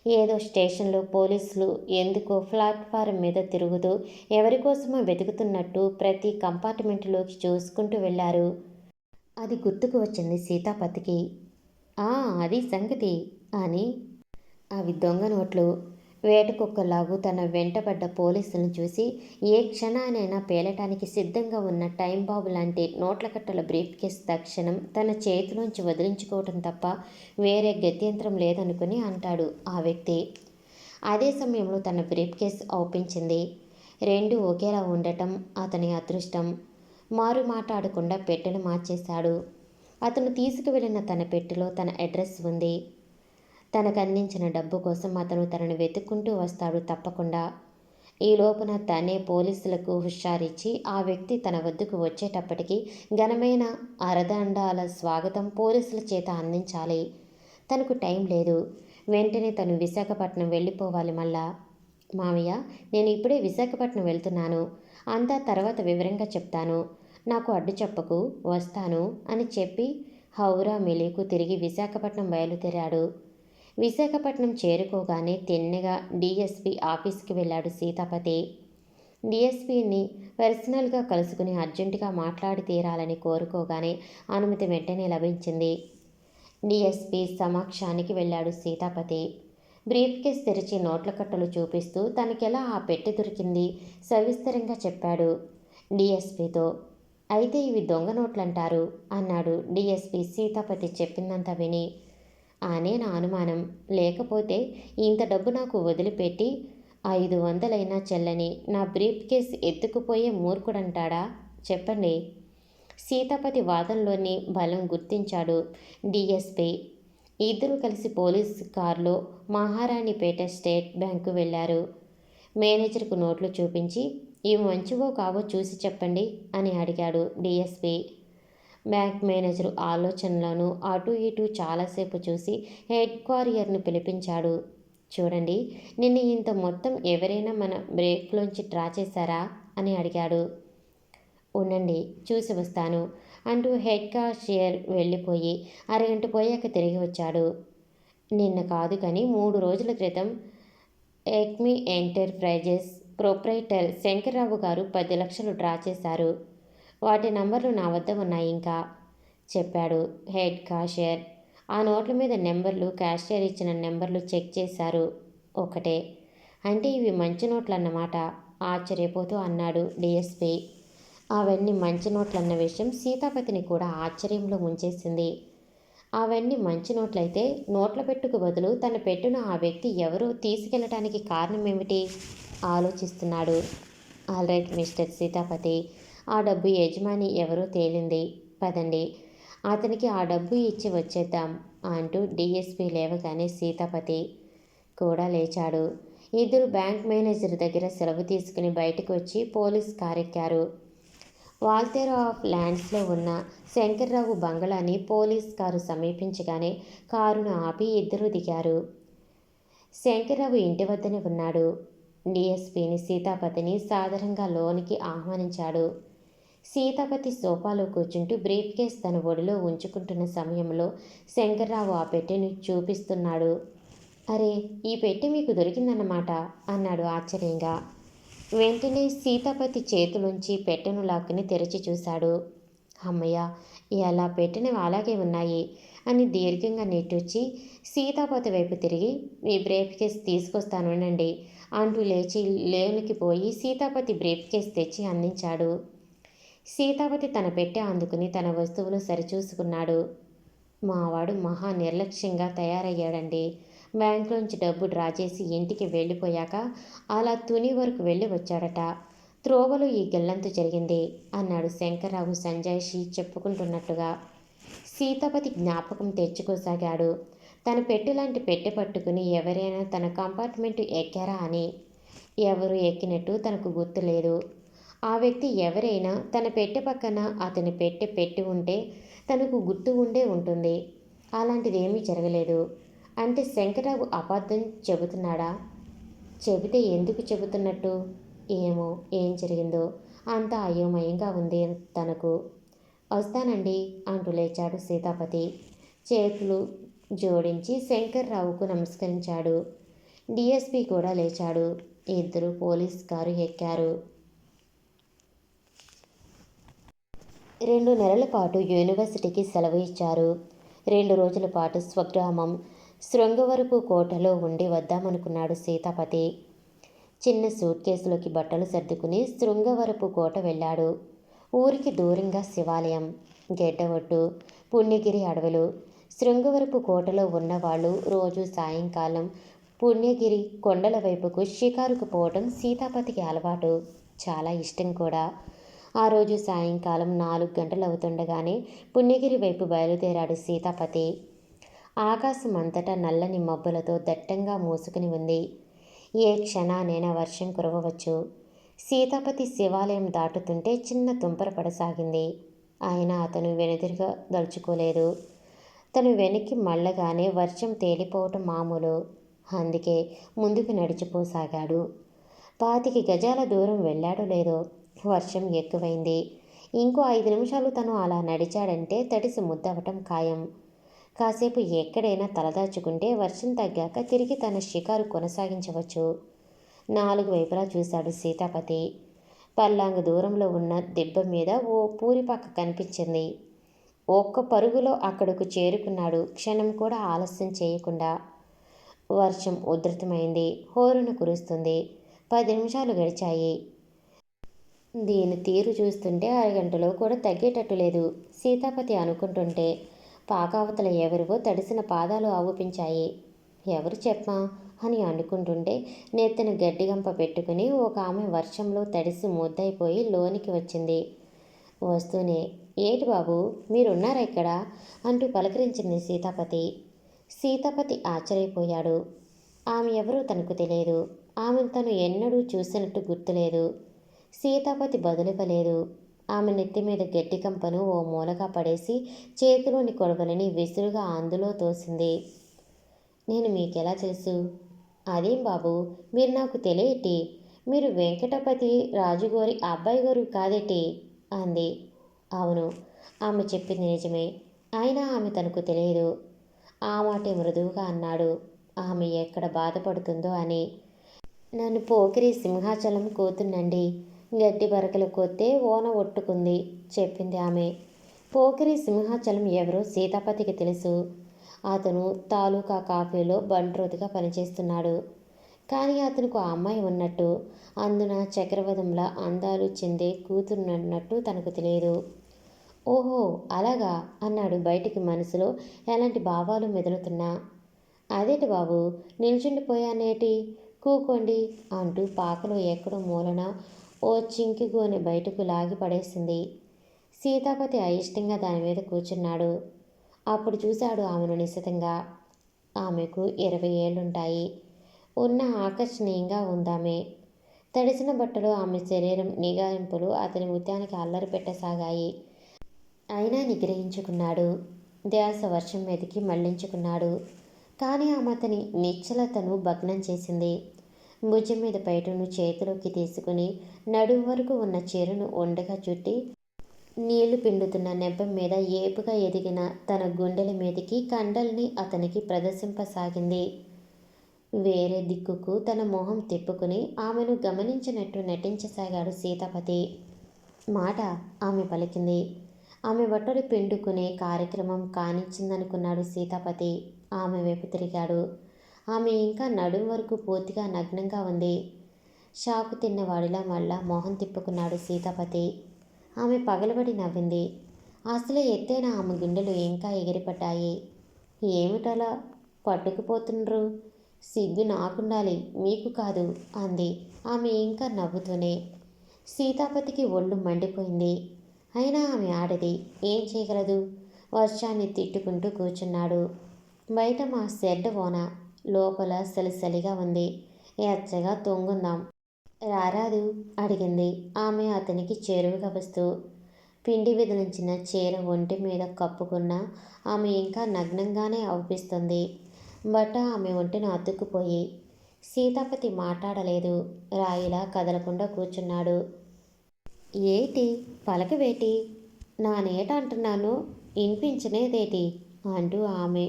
ఏదో స్టేషన్లో పోలీసులు ఎందుకో ప్లాట్ఫారం మీద తిరుగుతూ ఎవరికోసమో వెతుకుతున్నట్టు ప్రతి కంపార్ట్మెంటులోకి చూసుకుంటూ వెళ్ళారు. అది గుర్తుకు వచ్చింది సీతాపతికి. అది సంగతి అని. అవి దొంగ నోట్లు. వేటకుక్కలాగు తన వెంటబడ్డ పోలీసులను చూసి ఏ క్షణానైనా పేలటానికి సిద్ధంగా ఉన్న టైం బాబు లాంటి నోట్లకట్టల బ్రీఫ్ కేస్ తక్షణం తన చేతిలోంచి వదిలించుకోవటం తప్ప వేరే గత్యంతరం లేదనుకుని అంటాడు ఆ వ్యక్తి. అదే సమయంలో తన బ్రీఫ్ కేస్ అవుపించింది. 2 ఒకేలా ఉండటం అతని అదృష్టం. మారు మాట్లాడకుండా పెట్టెను మార్చేశాడు. అతను తీసుకువెళ్ళిన తన పెట్టెలో తన అడ్రస్ ఉంది. తనకు అందించిన డబ్బు కోసం అతను తనను వెతుక్కుంటూ వస్తాడు తప్పకుండా. ఈ లోపున తనే పోలీసులకు హుషారిచ్చి ఆ వ్యక్తి తన వద్దకు వచ్చేటప్పటికి ఘనమైన అరదండాల స్వాగతం పోలీసుల చేత అందించాలి. తనకు టైం లేదు. వెంటనే తను విశాఖపట్నం వెళ్ళిపోవాలి మళ్ళా. మామయ్య, నేను ఇప్పుడే విశాఖపట్నం వెళ్తున్నాను. అంతా తర్వాత వివరంగా చెప్తాను. నాకు అడ్డు చెప్పకు, వస్తాను అని చెప్పి హౌరా మెలీకు తిరిగి విశాఖపట్నం బయలుదేరాడు. విశాఖపట్నం చేరుకోగానే తిన్నగా డిఎస్పి ఆఫీస్కి వెళ్ళాడు సీతాపతి. డిఎస్పిని పర్సనల్గా కలుసుకుని అర్జెంటుగా మాట్లాడి తీరాలని కోరుకోగానే అనుమతి వెంటనే లభించింది. డిఎస్పి సమక్షానికి వెళ్ళాడు సీతాపతి. బ్రీఫ్ కేస్ తెరిచి నోట్ల కట్టలు చూపిస్తూ తనకెలా ఆ పెట్టె దొరికింది సవిస్తరంగా చెప్పాడు డిఎస్పితో. అయితే ఇవి దొంగ నోట్లంటారు అన్నాడు డిఎస్పి సీతాపతి చెప్పిందంతా విని. అనే నా అనుమానం. లేకపోతే ఇంత డబ్బు నాకు వదిలిపెట్టి 500 చెల్లని నా బ్రీఫ్ కేస్ ఎత్తుకుపోయే మూర్ఖుడంటాడా? చెప్పండి. సీతాపతి వాదనలోని బలం గుర్తించాడు డిఎస్పి. ఇద్దరూ కలిసి పోలీస్ కారులో మహారాణిపేట స్టేట్ బ్యాంకు వెళ్ళారు. మేనేజర్కు నోట్లు చూపించి ఇవి మంచివో కావో చూసి చెప్పండి అని అడిగాడు డిఎస్పి. బ్యాంక్ మేనేజరు ఆలోచనలను అటు ఇటు చాలాసేపు చూసి హెడ్ క్వారియర్ను పిలిపించాడు. చూడండి, నిన్న ఇంత మొత్తం ఎవరైనా మన బ్రేక్లోంచి డ్రా చేశారా అని అడిగాడు. ఉండండి, చూసి వస్తాను అంటూ హెడ్ క్యాషియర్ వెళ్ళిపోయి అరగంట పోయాక తిరిగి వచ్చాడు. నిన్న కాదు కానీ 3 రోజుల క్రితం ఎక్మి ఎంటర్ప్రైజెస్ ప్రొప్రైటర్ శంకర్రావు గారు 10 లక్షలు డ్రా చేశారు. వాటి నంబర్లు నా వద్ద ఉన్నాయి ఇంకా చెప్పాడు హెడ్ క్యాషియర్. ఆ నోట్ల మీద నెంబర్లు క్యాషియర్ ఇచ్చిన నెంబర్లు చెక్ చేశారు. ఒకటే. అంటే ఇవి మంచి నోట్లు అన్నమాట ఆశ్చర్యపోతూ అన్నాడు డిఎస్పి. అవన్నీ మంచి నోట్లన్న విషయం సీతాపతిని కూడా ఆశ్చర్యంలో ముంచేసింది. అవన్నీ మంచి నోట్లయితే నోట్ల పెట్టుకు బదులు తన పెట్టున ఆ వ్యక్తి ఎవరో తీసుకెళ్ళటానికి కారణం ఏమిటి ఆలోచిస్తున్నాడు. ఆల్రైట్ మిస్టర్ సీతాపతి, ఆ డబ్బు యజమాని ఎవరో తేలింది. పదండి, అతనికి ఆ డబ్బు ఇచ్చి వచ్చేద్దాం అంటూ డిఎస్పి లేవగానే సీతాపతి కూడా లేచాడు. ఇద్దరు బ్యాంక్ మేనేజర్ దగ్గర సెలవు తీసుకుని బయటకు వచ్చి పోలీస్ కారెక్కారు. వాల్తేర్ ఆఫ్ ల్యాండ్స్లో ఉన్న శంకర్రావు బంగళాని పోలీస్ కారు సమీపించగానే కారును ఆపి ఇద్దరూ దిగారు. శంకర్రావు ఇంటి వద్దనే ఉన్నాడు. డిఎస్పిని సీతాపతిని సాదరంగా లోనికి ఆహ్వానించాడు. సీతాపతి సోఫాలో కూర్చుంటూ బ్రీఫ్ కేస్ తన ఒడిలో ఉంచుకుంటున్న సమయంలో శంకర్రావు ఆ పెట్టెని చూపిస్తున్నాడు. అరే, ఈ పెట్టె మీకు దొరికిందన్నమాట అన్నాడు ఆశ్చర్యంగా. వెంటనే సీతాపతి చేతులుంచి పెట్టెను లాక్కుని తెరిచి చూశాడు. అమ్మయ్య, ఎలా పెట్టినవి అలాగే ఉన్నాయి అని దీర్ఘంగా నిట్టూర్చి సీతాపతి వైపు తిరిగి మీ బ్రీఫ్ కేస్ తీసుకొస్తానుండండి అంటూ లేచి లోనికి పోయి సీతాపతి బ్రీఫ్ కేస్ తెచ్చి అందించాడు. సీతాపతి తన పెట్టె అందుకుని తన వస్తువులు సరిచూసుకున్నాడు. మావాడు మహా నిర్లక్ష్యంగా తయారయ్యాడండి. బ్యాంకులోంచి డబ్బు డ్రా చేసి ఇంటికి వెళ్ళిపోయాక అలా తుని వరకు వెళ్ళి వచ్చాడట. త్రోవలో ఈ గల్లంతు జరిగింది అన్నాడు శంకర్రావు సంజాయిషి చెప్పుకుంటున్నట్టుగా. సీతాపతి జ్ఞాపకం తెచ్చుకోసాగాడు. తన పెట్టెలాంటి పెట్టె పట్టుకుని ఎవరైనా తన కంపార్ట్మెంటు ఎక్కారా అని. ఎవరు ఎక్కినట్టు తనకు గుర్తులేదు. ఆ వ్యక్తి ఎవరైనా తన పెట్టె పక్కన అతని పెట్టె పెట్టి ఉంటే తనకు గుర్తు ఉండే ఉంటుంది. అలాంటిదేమీ జరగలేదు. అంటే శంకర్రావు అబద్ధం చెబుతున్నాడా? చెబితే ఎందుకు చెబుతున్నట్టు? ఏమో, ఏం జరిగిందో అంతా అయోమయంగా ఉంది తనకు. వస్తానండి అంటూ లేచాడు సీతాపతి. చేతులు జోడించి శంకర్రావుకు నమస్కరించాడు. డిఎస్పి కూడా లేచాడు. ఇద్దరు పోలీస్ కారు ఎక్కారు. 2 నెలల పాటు యూనివర్సిటీకి సెలవు ఇచ్చారు. 2 రోజుల పాటు స్వగ్రామం శృంగవరపు కోటలో ఉండి వద్దామనుకున్నాడు సీతాపతి. చిన్న సూట్ కేసులోకి బట్టలు సర్దుకుని శృంగవరపు కోట వెళ్ళాడు. ఊరికి దూరంగా శివాలయం, గెడ్డవట్టు, పుణ్యగిరి అడవులు. శృంగవరపు కోటలో ఉన్నవాళ్ళు రోజు సాయంకాలం పుణ్యగిరి కొండల వైపుకు షికారుకు పోవటం సీతాపతికి అలవాటు, చాలా ఇష్టం కూడా. ఆ రోజు సాయంకాలం 4 గంటలవుతుండగానే పుణ్యగిరి వైపు బయలుదేరాడు సీతాపతి. ఆకాశం అంతటా నల్లని మబ్బులతో దట్టంగా మూసుకుని ఉంది. ఏ క్షణానైనా వర్షం కురవవచ్చు. సీతాపతి శివాలయం దాటుతుంటే చిన్న తుంపర పడసాగింది. అయినా అతను వెనుదిరగ దలుచుకోలేదు. తను వెనక్కి మళ్ళగానే వర్షం తేలిపోవటం మామూలు. అందుకే ముందుకు నడిచిపోసాగాడు. 25 గజాల దూరం వెళ్ళాడో లేదో వర్షం ఎక్కువైంది. ఇంకో 5 నిమిషాలు తను అలా నడిచాడంటే తడిసి ముద్దవటం ఖాయం. కాసేపు ఎక్కడైనా తలదాచుకుంటే వర్షం తగ్గాక తిరిగి తన షికారు కొనసాగించవచ్చు. 4 వైపులా చూశాడు సీతాపతి. పల్లాంగు దూరంలో ఉన్న దిబ్బ మీద ఓ పూరిపాక కనిపించింది. ఒక్క పరుగులో అక్కడకు చేరుకున్నాడు, క్షణం కూడా ఆలస్యం చేయకుండా. వర్షం ఉధృతమైంది. హోరున కురుస్తుంది. 10 నిమిషాలు గడిచాయి. దీని తీరు చూస్తుంటే అరగంటలో కూడా తగ్గేటట్టు లేదు సీతాపతి అనుకుంటుంటే పాకావతల ఎవరివో తడిసిన పాదాలు ఆవుపించాయి. ఎవరు చెప్పమా అని అనుకుంటుంటే నెత్తిన గడ్డిగంప పెట్టుకుని ఒక ఆమె వర్షంలో తడిసి ముద్దయిపోయి లోనికి వచ్చింది. వస్తూనే ఏటి బాబు, మీరున్నారా ఇక్కడ అంటూ పలకరించింది సీతాపతి. సీతాపతి ఆశ్చర్యపోయాడు. ఆమె ఎవరో తనకు తెలియదు. ఆమెను తను ఎన్నడూ చూసినట్టు గుర్తులేదు. సీతాపతి బదులివ్వలేదు. ఆమె నెత్తిమీద గడ్డి కంపను ఓ మూలగా పడేసి చేతిలోని కొడవలిని విసురుగా అందులో తోసింది. నేను మీకెలా తెలుసు? అదేం బాబు, మీరు నాకు తెలియటి? మీరు వెంకటపతి రాజుగోరి అబ్బాయి గారు కాదేటి అంది. అవును, ఆమె చెప్పింది నిజమే. అయినా ఆమె తనకు తెలియదు. ఆ మాటే మృదువుగా అన్నాడు. ఆమె ఎక్కడ బాధపడుతుందో అని. నన్ను పోకిరి సింహాచలం కూతున్నండి. గడ్డి బరకలు కొత్తే ఓన ఒట్టుకుంది చెప్పింది ఆమె. పోకిరి సింహాచలం ఎవరో సీతాపతికి తెలుసు. అతను తాలూకా కాఫీలో బంట్రోతుగా పనిచేస్తున్నాడు. కానీ అతనికి ఆ అమ్మాయి ఉన్నట్టు, అందున చక్రవధంలా అందాలు చెందే కూతురున్నట్టు తనకు తెలియదు. ఓహో అలాగా అన్నాడు బయటికి మనసులో ఎలాంటి భావాలు మెదులుతున్నా. అదేటి బాబు నిల్చుండిపోయానేటి, కూకోండి అంటూ పాకలో ఎక్కడో మూలన ఓ చింకి గోనె బయటకు లాగి పడేసింది. సీతాపతి అయిష్టంగా దాని మీద కూర్చున్నాడు. అప్పుడు చూశాడు ఆమెను నిశితంగా. ఆమెకు 20 ఏళ్లుంటాయి. ఉన్న ఆకర్షణీయంగా ఉందామె. తడిసిన బట్టలు ఆమె శరీరం నిగారింపులు అతని ముత్యానికి అల్లరి పెట్టసాగాయి. అయినా నిగ్రహించుకున్నాడు. ధ్యాస వర్షం మీదకి మళ్లించుకున్నాడు. కానీ ఆమె అతని నిశ్చలతను భగ్నం చేసింది. భుజం మీద పైటను చేతిలోకి తీసుకుని నడుము వరకు ఉన్న చీరను ఒండగా చుట్టి నీళ్లు పిండుతున్న నెబ్బం మీద ఏపుగా ఎదిగిన తన గుండెల మీదికి కండల్ని అతనికి ప్రదర్శింపసాగింది. వేరే దిక్కుకు తన మొహం తిప్పుకుని ఆమెను గమనించినట్టు నటించసాగాడు సీతాపతి. మాట ఆమె పలికింది. ఆమె బట్టలు పిండుకునే కార్యక్రమం కానిచ్చిందనుకున్నాడు సీతాపతి. ఆమె వైపు తిరిగాడు. ఆమె ఇంకా నడుం వరకు పూర్తిగా నగ్నంగా ఉంది. షాకు తిన్నవాడిలా మళ్ళా మొహం తిప్పుకున్నాడు సీతాపతి. ఆమె పగలబడి నవ్వింది. అసలే ఎత్తైన ఆమె గుండెలు ఇంకా ఎగిరిపడ్డాయి. ఏమిటలా పట్టుకుపోతుండ్రు? సిగ్గు నాకుండాలి, మీకు కాదు అంది ఆమె ఇంకా నవ్వుతూనే. సీతాపతికి ఒళ్ళు మండిపోయింది. అయినా ఆమె ఆడది, ఏం చేయగలదు? వర్షాన్ని తిట్టుకుంటూ కూర్చున్నాడు. బయట మా షెడ్ ఓన, లోపల సలిసలిగా ఉంది. ఎచ్చగా తొంగుందాం రారాదు అడిగింది ఆమె అతనికి చేరువుగా వస్తూ. పిండి విదిలించిన చీర ఒంటి మీద కప్పుకున్న ఆమె ఇంకా నగ్నంగానే అవుపిస్తుంది. బట్ట ఆమె ఒంటిని అతుక్కుపోయి. సీతాపతి మాట్లాడలేదు. రాయిలా కదలకుండా కూర్చున్నాడు. ఏటి పలకవేటి? నా నేట అంటున్నాను, ఇనిపించనేదేటి అంటూ ఆమె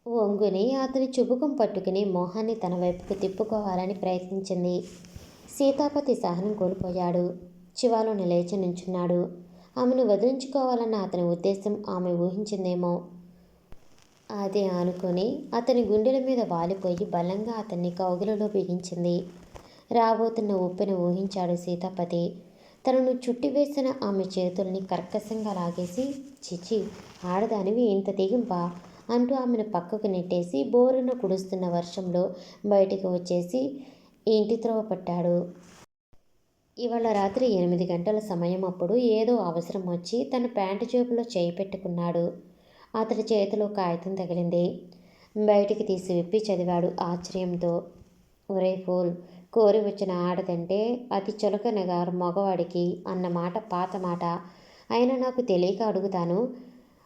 వంగుని అతని చుబుకం పట్టుకుని మొహాన్ని తన వైపుకు తిప్పుకోవాలని ప్రయత్నించింది. సీతాపతి సహనం కోల్పోయాడు. చివాలున లేచి నుంచున్నాడు. ఆమెను వదిలించుకోవాలన్న అతని ఉద్దేశం ఆమె ఊహించిందేమో. అదే అనుకుని అతని గుండెల మీద వాలిపోయి బలంగా అతన్ని కౌగిలిలో బిగించింది. రాబోతున్న ఉప్పెన ఊహించాడు సీతాపతి. తనను చుట్టివేసిన ఆమె చేతుల్ని కర్కశంగా లాగేసి, చిచి ఆడదానివి ఇంత తెగింపా అంటూ ఆమెను పక్కకు నెట్టేసి బోరున కుడుస్తున్న వర్షంలో బయటికి వచ్చేసి ఇంటి త్రోవ పట్టాడు. ఇవాళ రాత్రి 8 గంటల సమయం. అప్పుడు ఏదో అవసరం వచ్చి తన ప్యాంటు జేబులో చేయి పెట్టుకున్నాడు. అతడి చేతిలో కాగితం తగిలింది. బయటికి తీసి విప్పి చదివాడు ఆశ్చర్యంతో. ఒరే ఫూల్, కోరి వచ్చిన ఆడదంటే అతి చులకనగా మగవాడికి అన్నమాట పాత మాట. అయినా నాకు తెలియక అడుగుతాను.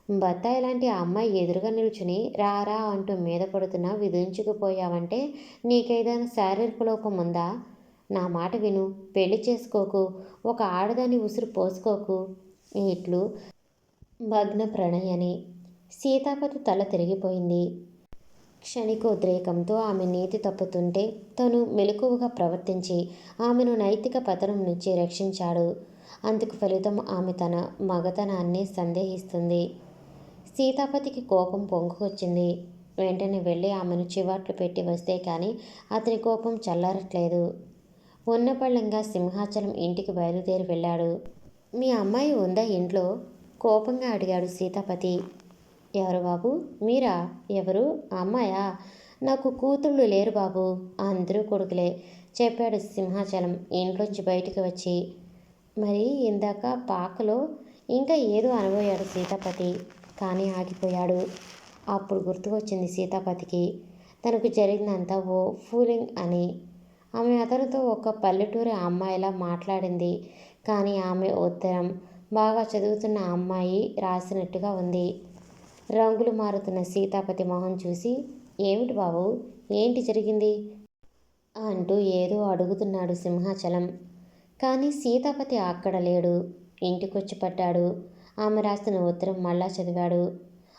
బత్తాయి లాంటి ఆ అమ్మాయి ఎదురుగా నిల్చుని రారా అంటూ మీద పడుతున్నా విదించుకుపోయావంటే నీకేదైనా శారీరక లోపం ఉందా? నా మాట విను, పెళ్లి చేసుకోకు, ఒక ఆడదాన్ని ఉసురు పోసుకోకు. ఇట్లు భగ్న ప్రణయని. సీతాపతి తల తిరిగిపోయింది. క్షణికోద్రేకంతో ఆమె నీతి తప్పుతుంటే తను మెలకువగా ప్రవర్తించి ఆమెను నైతిక పతనం నుంచి రక్షించాడు. అందుకు ఫలితం ఆమె తన మగతనాన్ని సందేహిస్తుంది. సీతాపతికి కోపం పొంగుకొచ్చింది. వెంటనే వెళ్ళి ఆమెను చివాట్లు పెట్టి వస్తే కానీ అతని కోపం చల్లారట్లేదు. ఉన్నపళ్ళంగా సింహాచలం ఇంటికి బయలుదేరి వెళ్ళాడు. మీ అమ్మాయి ఉందా ఇంట్లో? కోపంగా అడిగాడు సీతాపతి. ఎవరు బాబు? మీరా? ఎవరు? అమ్మాయా? నాకు కూతుళ్ళు లేరు బాబు, అందరూ కొడుకులే చెప్పాడు సింహాచలం ఇంట్లోంచి బయటికి వచ్చి. మరి ఇందాక పాకలో ఇంకా ఏదో అనబోయాడు సీతాపతి. కానీ ఆగిపోయాడు. అప్పుడు గుర్తుకొచ్చింది సీతాపతికి తనకు జరిగిందంతా ఓ ఫూలింగ్ అని. ఆమె అతనితో ఒక పల్లెటూరి అమ్మాయిలా మాట్లాడింది. కానీ ఆమె ఉత్తరం బాగా చదువుతున్న అమ్మాయి రాసినట్టుగా ఉంది. రంగులు మారుతున్న సీతాపతి మొహం చూసి, ఏమిటి బాబు, ఏంటి జరిగింది అంటూ ఏదో అడుగుతున్నాడు సింహాచలం. కానీ సీతాపతి అక్కడ లేడు. ఇంటికొచ్చి పడ్డాడు. ఆమె రాసిన ఉత్తరం మళ్ళా చదివాడు.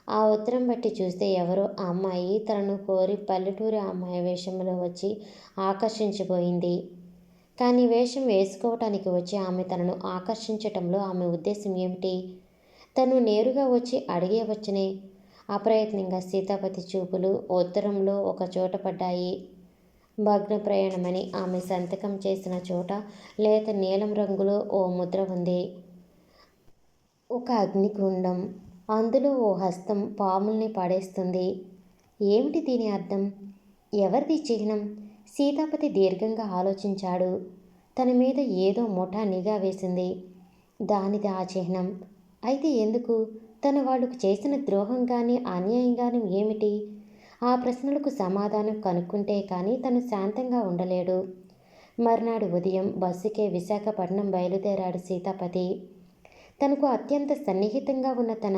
ఆ ఉత్తరం బట్టి చూస్తే ఎవరో ఆ అమ్మాయి తనను కోరి పల్లెటూరి అమ్మాయి వేషంలో వచ్చి ఆకర్షించిపోయింది. కానీ వేషం వేసుకోవటానికి వచ్చి ఆమె తనను ఆకర్షించటంలో ఆమె ఉద్దేశం ఏమిటి? తను నేరుగా వచ్చి అడిగేవచ్చునే. అప్రయత్నంగా సీతాపతి చూపులు ఉత్తరంలో ఒక చోట పడ్డాయి. భగ్న ప్రయాణమని ఆమె సంతకం చేసిన చోట లేత నీలం రంగులో ఓ ముద్ర ఉంది. ఒక అగ్నిగుండం. అందులో ఓ హస్తం పాముల్ని పడేస్తుంది. ఏమిటి దీని అర్థం? ఎవరిది చిహ్నం? సీతాపతి దీర్ఘంగా ఆలోచించాడు. తన మీద ఏదో ముఠా నిఘా వేసింది. దానిది ఆ చిహ్నం. అయితే ఎందుకు? తన వాళ్లకు చేసిన ద్రోహం కానీ అన్యాయం కానీ ఏమిటి? ఆ ప్రశ్నలకు సమాధానం కనుక్కుంటే కానీ తను శాంతంగా ఉండలేడు. మర్నాడు ఉదయం బస్సుకే విశాఖపట్నం బయలుదేరాడు సీతాపతి. తనకు అత్యంత సన్నిహితంగా ఉన్న తన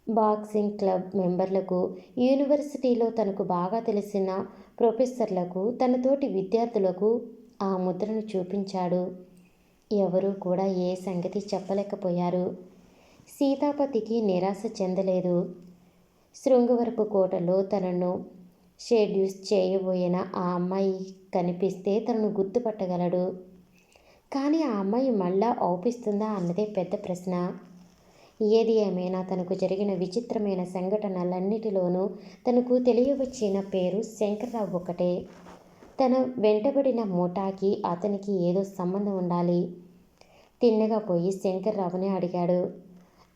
బాక్సింగ్ క్లబ్ మెంబర్లకు, యూనివర్సిటీలో తనకు బాగా తెలిసిన ప్రొఫెసర్లకు, తనతోటి విద్యార్థులకు ఆ ముద్రను చూపించాడు. ఎవరూ కూడా ఏ సంగతి చెప్పలేకపోయారు. సీతాపతికి నిరాశ చెందలేదు. శృంగవరపు కోటలో తనను షెడ్యూస్ చేయబోయిన ఆ అమ్మాయి కనిపిస్తే తనను గుర్తుపట్టగలడు. కానీ ఆ అమ్మాయి మళ్ళా అవుపిస్తుందా అన్నదే పెద్ద ప్రశ్న. ఏది ఏమైనా తనకు జరిగిన విచిత్రమైన సంఘటనలన్నిటిలోనూ తనకు తెలియవచ్చిన పేరు శంకర్రావు ఒకటే. తన వెంటబడిన ముఠాకి అతనికి ఏదో సంబంధం ఉండాలి. తిన్నగా పోయి శంకర్రావుని అడిగాడు.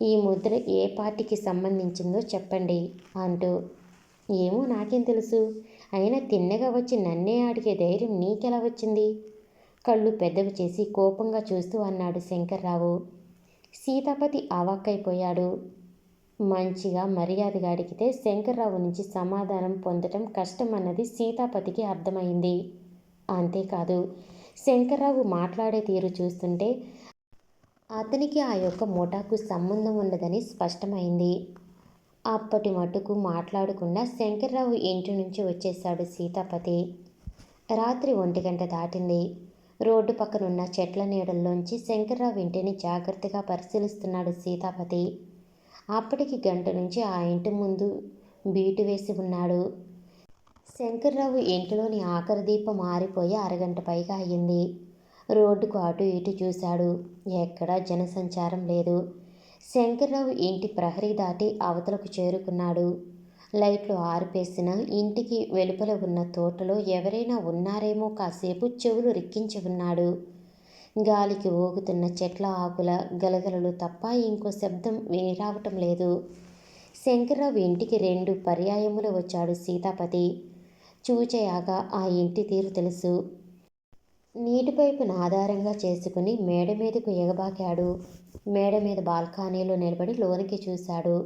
ఈ ముద్ర ఏ పార్టీకి సంబంధించిందో చెప్పండి అంటూ. ఏమో నాకేం తెలుసు, అయినా తిన్నగా వచ్చి నన్నే అడిగే ధైర్యం నీకెలా వచ్చింది? కళ్ళు పెద్దవి చేసి కోపంగా చూస్తూ అన్నాడు శంకర్రావు. సీతాపతి అవాక్కైపోయాడు. మంచిగా మర్యాదగా అడిగితే శంకర్రావు నుంచి సమాధానం పొందటం కష్టమన్నది సీతాపతికి అర్థమైంది. అంతేకాదు, శంకర్రావు మాట్లాడే తీరు చూస్తుంటే అతనికి ఆ యొక్క ముఠాకు సంబంధం ఉండదని స్పష్టమైంది. అప్పటి మటుకు మాట్లాడకుండా శంకర్రావు ఇంటి నుంచి వచ్చేశాడు సీతాపతి. రాత్రి 1 గంట దాటింది. రోడ్డు పక్కనున్న చెట్ల నీడల్లోంచి శంకర్రావు ఇంటిని జాగ్రత్తగా పరిశీలిస్తున్నాడు సీతాపతి. అప్పటికి గంట నుంచి ఆ ఇంటి ముందు బీటు వేసి ఉన్నాడు. శంకర్రావు ఇంటిలోని ఆఖరి దీపం ఆరిపోయి అరగంట పైగా అయ్యింది. రోడ్డుకు అటు ఇటు చూశాడు. ఎక్కడా జనసంచారం లేదు. శంకర్రావు ఇంటి ప్రహరీ దాటి అవతలకు చేరుకున్నాడు. లైట్లు ఆర్పేసిన ఇంటికి వెలుపల ఉన్న తోటలో ఎవరైనా ఉన్నారేమో కాసేపు చెవులు రిక్కించి ఉన్నాడు. గాలికి ఊగుతున్న చెట్ల ఆకుల గలగలలు తప్ప ఇంకో శబ్దం వినిరావటం లేదు. శంకర్రావు ఇంటికి 2 పర్యాయములు వచ్చాడు సీతాపతి. చూచయాగా ఆ ఇంటి తీరు తెలుసు. నీటి పైపును ఆధారంగా చేసుకుని మేడ మీదకు ఎగబాకాడు. మేడ మీద బాల్కనీలో నిలబడి లోనికి చూశాడు.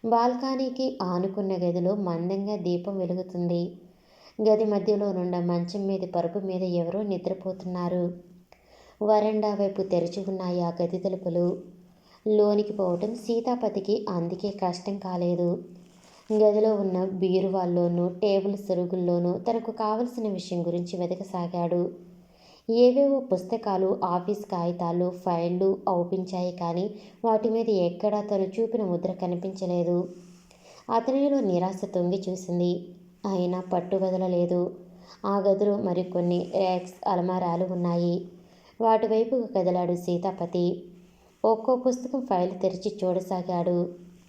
బాల్కనీకి ఆనుకున్న గదిలో మందంగా దీపం వెలుగుతుంది. గది మధ్యలోనున్న మంచం మీద పరుపు మీద ఎవరో నిద్రపోతున్నారు. వరండా వైపు తెరిచి ఉన్నాయి ఆ గది తలుపులు. లోనికి పోవటం సీతాపతికి అందుకే కష్టం కాలేదు. గదిలో ఉన్న బీరువాల్లోనూ టేబుల్ సరుగుల్లోనూ తనకు కావలసిన విషయం గురించి వెతకసాగాడు. ఏవేవో పుస్తకాలు, ఆఫీస్ కాగితాలు, ఫైళ్లు అవుపించాయి కానీ వాటి మీద ఎక్కడా తను చూపిన ముద్ర కనిపించలేదు. అతనిలో నిరాశ తొంగి చూసింది. అయినా పట్టు వదలలేదు. ఆ గదిలో మరికొన్ని ర్యాక్స్, అలమారాలు ఉన్నాయి. వాటి వైపుకు కదిలాడు సీతాపతి. ఒక్కో పుస్తకం ఫైల్ తెరిచి చూడసాగాడు.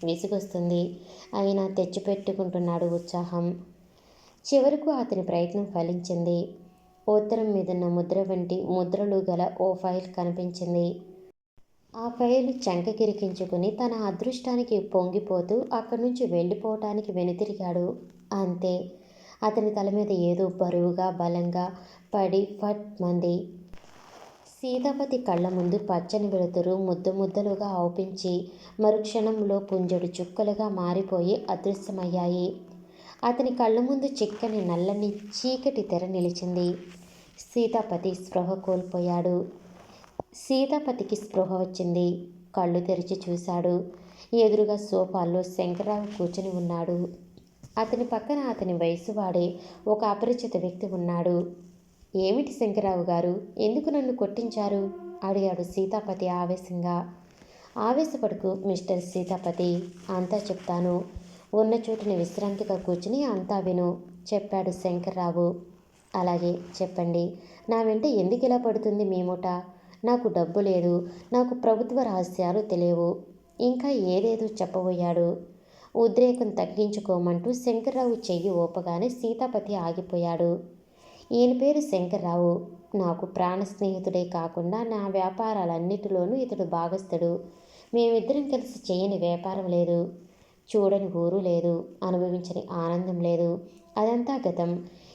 విసుగొస్తుంది. అయినా తెచ్చిపెట్టుకుంటున్నాడు ఉత్సాహం. చివరకు అతని ప్రయత్నం ఫలించింది. ఉత్తరం మీదున్న ముద్ర వంటి ముద్రలు గల ఓ ఫైల్ కనిపించింది. ఆ ఫైలు చంకకిరికించుకుని తన అదృష్టానికి పొంగిపోతూ అక్కడి నుంచి వెళ్ళిపోవటానికి వెనుతిరిగాడు. అంతే. అతని తల మీద ఏదో బరువుగా బలంగా పడి ఫట్ మంది. సీతాపతి కళ్ళ ముందు పచ్చని వెలుతురు ముద్ద ముద్దలుగా అవుపించి మరుక్షణంలో పుంజడు చుక్కలుగా మారిపోయి అదృశ్యమయ్యాయి. అతని కళ్ళ ముందు చిక్కని నల్లని చీకటి తెర నిలిచింది. సీతాపతి స్పృహ కోల్పోయాడు. సీతాపతికి స్పృహ వచ్చింది. కళ్ళు తెరిచి చూశాడు. ఎదురుగా సోఫాలో శంకర్రావు కూర్చుని ఉన్నాడు. అతని పక్కన అతని వయసు వాడే ఒక అపరిచిత వ్యక్తి ఉన్నాడు. ఏమిటి శంకర్రావు గారు, ఎందుకు నన్ను కొట్టించారు? అడిగాడు సీతాపతి ఆవేశంగా. ఆవేశపడుకు మిస్టర్ సీతాపతి, అంతా చెప్తాను. ఉన్న చోటుని విశ్రాంతిగా కూర్చుని అంతా విను చెప్పాడు శంకర్రావు. అలాగే చెప్పండి. నా వెంట ఎందుకు ఇలా పడుతుంది మీ మూట? నాకు డబ్బు లేదు. నాకు ప్రభుత్వ రహస్యాలు తెలియవు. ఇంకా ఏదేదో చెప్పబోయాడు. ఉద్రేకం తగ్గించుకోమంటూ శంకర్రావు చెయ్యి ఊపగానే సీతాపతి ఆగిపోయాడు. ఈయన పేరు శంకర్రావు. నాకు ప్రాణ స్నేహితుడే కాకుండా నా వ్యాపారాలన్నిటిలోనూ ఇతడు భాగస్థుడు. మేమిద్దరం కలిసి చేయని వ్యాపారం లేదు, చూడని ఊరు లేదు, అనుభవించని ఆనందం లేదు. అదంతా గతం.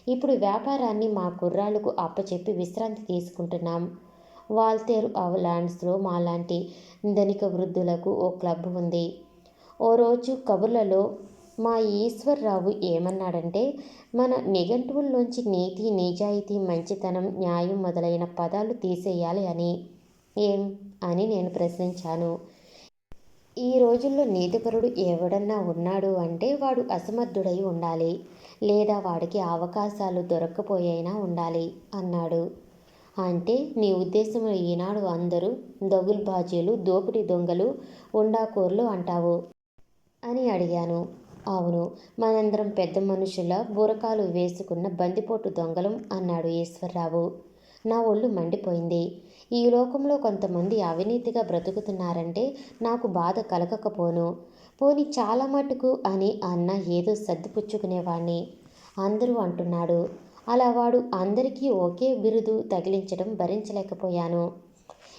ఇప్పుడు వ్యాపారాన్ని మా కుర్రాళ్ళకు అప్పచెప్పి విశ్రాంతి తీసుకుంటున్నాం. వాల్తేరు ల్యాండ్స్లో మాలాంటి ధనిక వృద్ధులకు ఓ క్లబ్ ఉంది. ఓ రోజు కబుర్లలో మా ఈశ్వర్రావు ఏమన్నాడంటే, మన నిఘంటువుల్లోంచి నీతి, నిజాయితీ, మంచితనం, న్యాయం మొదలైన పదాలు తీసేయాలి అని. ఏం అని నేను ప్రశ్నించాను. ఈ రోజుల్లో నీతిపరుడు ఎవడన్నా ఉన్నాడు అంటే వాడు అసమర్థుడై ఉండాలి, లేదా వాడికి అవకాశాలు దొరక్కపోయినా ఉండాలి అన్నాడు. అంటే నీ ఉద్దేశంలో ఈనాడు అందరూ దగుల్బాజీలు, దోపిడీ దొంగలు, ఉండాకోర్లు అంటావు అని అడిగాను. అవును, మనందరం పెద్ద మనుషుల బురకాలు వేసుకున్న బందిపోటు దొంగలం అన్నాడు ఈశ్వర్రావు. నా ఒళ్ళు మండిపోయింది. ఈ లోకంలో కొంతమంది అవినీతిగా బ్రతుకుతున్నారంటే నాకు బాధ కలగకపోను. పోని చాలా మటుకు అని అన్న ఏదో సర్దిపుచ్చుకునేవాణ్ణి. అందరూ అంటున్నాడు. అలా వాడు అందరికీ ఒకే బిరుదు తగిలించడం భరించలేకపోయాను.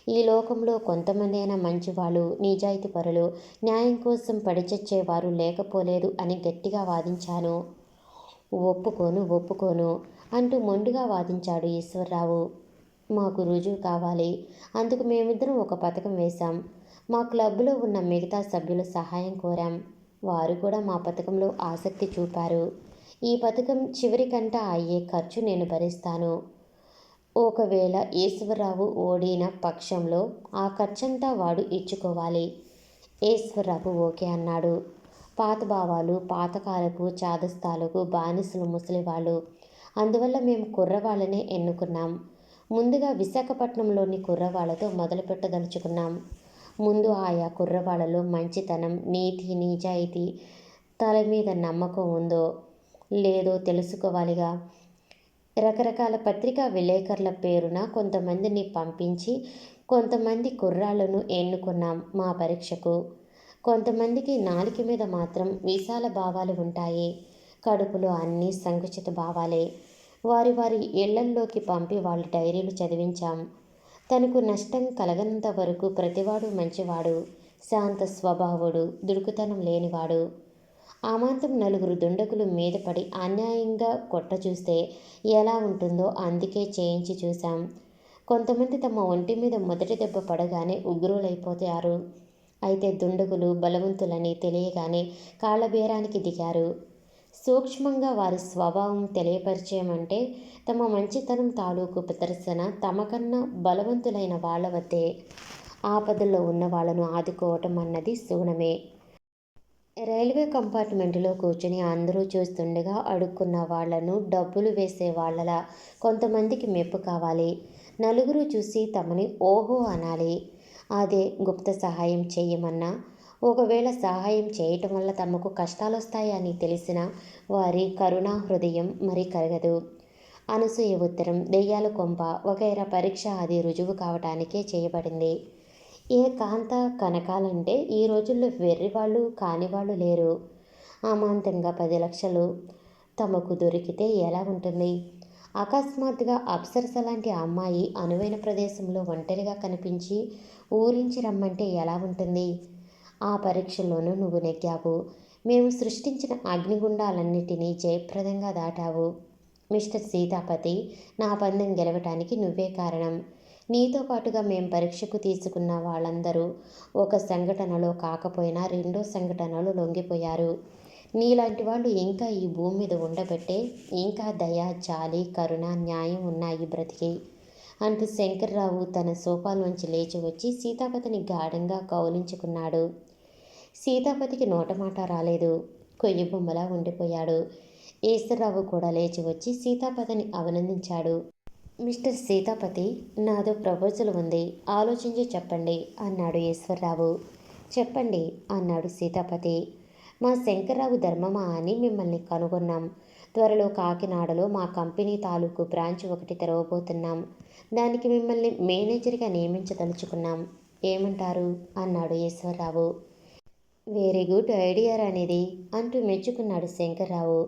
ఈ లోకంలో కొంతమంది అయినా మంచివాళ్ళు, నిజాయితీపరులు, న్యాయం కోసం పడిచచ్చేవారు లేకపోలేదు అని గట్టిగా వాదించాను. ఒప్పుకోను అంటూ మొండిగా వాదించాడు ఈశ్వర్రావు. మాకు రుజువు కావాలి. అందుకు మేమిద్దరం ఒక పథకం వేశాం. మా క్లబ్లో ఉన్న మిగతా సభ్యుల సహాయం కోరాం. వారు కూడా మా పథకంలో ఆసక్తి చూపారు. ఈ పథకం చివరికంటా అయ్యే ఖర్చు నేను భరిస్తాను. ఒకవేళ ఈశ్వరరావు ఓడిన పక్షంలో ఆ ఖర్చంతా వాడు ఇచ్చుకోవాలి. ఈశ్వరరావు ఓకే అన్నాడు. పాత భావాలు, పాతకాలపు చాదస్తాలకు బానిసలు ముసలివాళ్ళు. అందువల్ల మేము కుర్రవాళ్ళనే ఎన్నుకున్నాం. ముందుగా విశాఖపట్నంలోని కుర్రవాళ్లతో మొదలు పెట్టదలుచుకున్నాం. ముందు ఆయా కుర్రవాళ్లలో మంచితనం, నీతి, నిజాయితీ, తల మీద నమ్మకం ఉందో లేదో తెలుసుకోవాలిగా. రకరకాల పత్రికా విలేకరుల పేరున కొంతమందిని పంపించి కొంతమంది కుర్రాళ్లను ఎన్నుకున్నాం మా పరీక్షకు. కొంతమందికి నాలుక మీద మాత్రం విశాల భావాలు ఉంటాయి, కడుపులో అన్నీ సంకుచిత భావాలే. వారి వారి ఇళ్లల్లోకి పంపి వాళ్ళ డైరీలు చదివించాం. తనకు నష్టం కలగనంత వరకు ప్రతివాడు మంచివాడు, శాంత స్వభావుడు, దుడుకుతనం లేనివాడు. ఆమాంతం నలుగురు దుండగులు మీద పడి అన్యాయంగా కొట్ట చూస్తే ఎలా ఉంటుందో అందుకే చేయించి చూశాం. కొంతమంది తమ ఒంటి మీద మొదటి దెబ్బ పడగానే ఉగ్రులైపోతారు. అయితే దుండగులు బలవంతులని తెలియగానే కాళ్ళబేరానికి దిగారు. సూక్ష్మంగా వారి స్వభావం తెలియపరిచేయమంటే తమ మంచితనం తాలూకు ప్రదర్శన తమకన్నా బలవంతులైన వాళ్ళ వద్దే. ఆపదల్లో ఉన్న వాళ్ళను ఆదుకోవటం అన్నది శూనమే. రైల్వే కంపార్ట్మెంటులో కూర్చుని అందరూ చూస్తుండగా అడుక్కున్న వాళ్లను డబ్బులు వేసే వాళ్ళలా కొంతమందికి మెప్పు కావాలి. నలుగురు చూసి తమని ఓహో అనాలి. అదే గుప్త సహాయం చేయమన్నా, ఒకవేళ సహాయం చేయటం వల్ల తమకు కష్టాలొస్తాయని తెలిసిన వారి కరుణా హృదయం మరి కరగదు. అనసూయ ఉత్తరం, దెయ్యాల కొంప వగైరా పరీక్ష అది రుజువు కావటానికే చేయబడింది. ఏ కాంత కనకాలంటే ఈ రోజుల్లో వెర్రివాళ్ళు కానివాళ్ళు లేరు. అమాంతంగా 10 లక్షలు తమకు దొరికితే ఎలా ఉంటుంది? అకస్మాత్తుగా అప్సరస లాంటి అమ్మాయి అనువైన ప్రదేశంలో ఒంటరిగా కనిపించి ఊరించి రమ్మంటే ఎలా ఉంటుంది? ఆ పరీక్షలోనూ నువ్వు నెగ్గావు. మేము సృష్టించిన అగ్నిగుండాలన్నిటినీ జయప్రదంగా దాటావు. మిస్టర్ సీతాపతి, నా పందెం గెలవటానికి నువ్వే కారణం. నీతో పాటుగా మేం పరీక్షకు తీసుకున్న వాళ్ళందరూ ఒక సంఘటనలో కాకపోయినా రెండో సంఘటనలో లొంగిపోయారు. నీలాంటి వాళ్ళు ఇంకా ఈ భూమి మీద ఉండబట్టే ఇంకా దయ, జాలి, కరుణ, న్యాయం ఉన్నాయి బ్రతికి అంటూ శంకర్రావు తన సోఫాలోంచి లేచి వచ్చి సీతాపతిని గాఢంగా కౌలించుకున్నాడు. సీతాపతికి నోటమాట రాలేదు. కొయ్యి బొమ్మలా ఉండిపోయాడు. ఈశ్వరరావు కూడా లేచి వచ్చి సీతాపతిని అభినందించాడు. మిస్టర్ సీతాపతి, నాదో ప్రపోజల్ ఉంది, ఆలోచించి చెప్పండి అన్నాడు ఈశ్వర్రావు. చెప్పండి అన్నాడు సీతాపతి. మా శంకర్రావు ధర్మమా అని మిమ్మల్ని కనుగొన్నాం. త్వరలో కాకినాడలో మా కంపెనీ తాలూకు బ్రాంచ్ ఒకటి తెరవబోతున్నాం. దానికి మిమ్మల్ని మేనేజర్గా నియమించదలుచుకున్నాం. ఏమంటారు అన్నాడు ఈశ్వర్రావు. వెరీ గుడ్ ఐడియా అనేది అంటూ మెచ్చుకున్నాడు శంకర్రావు.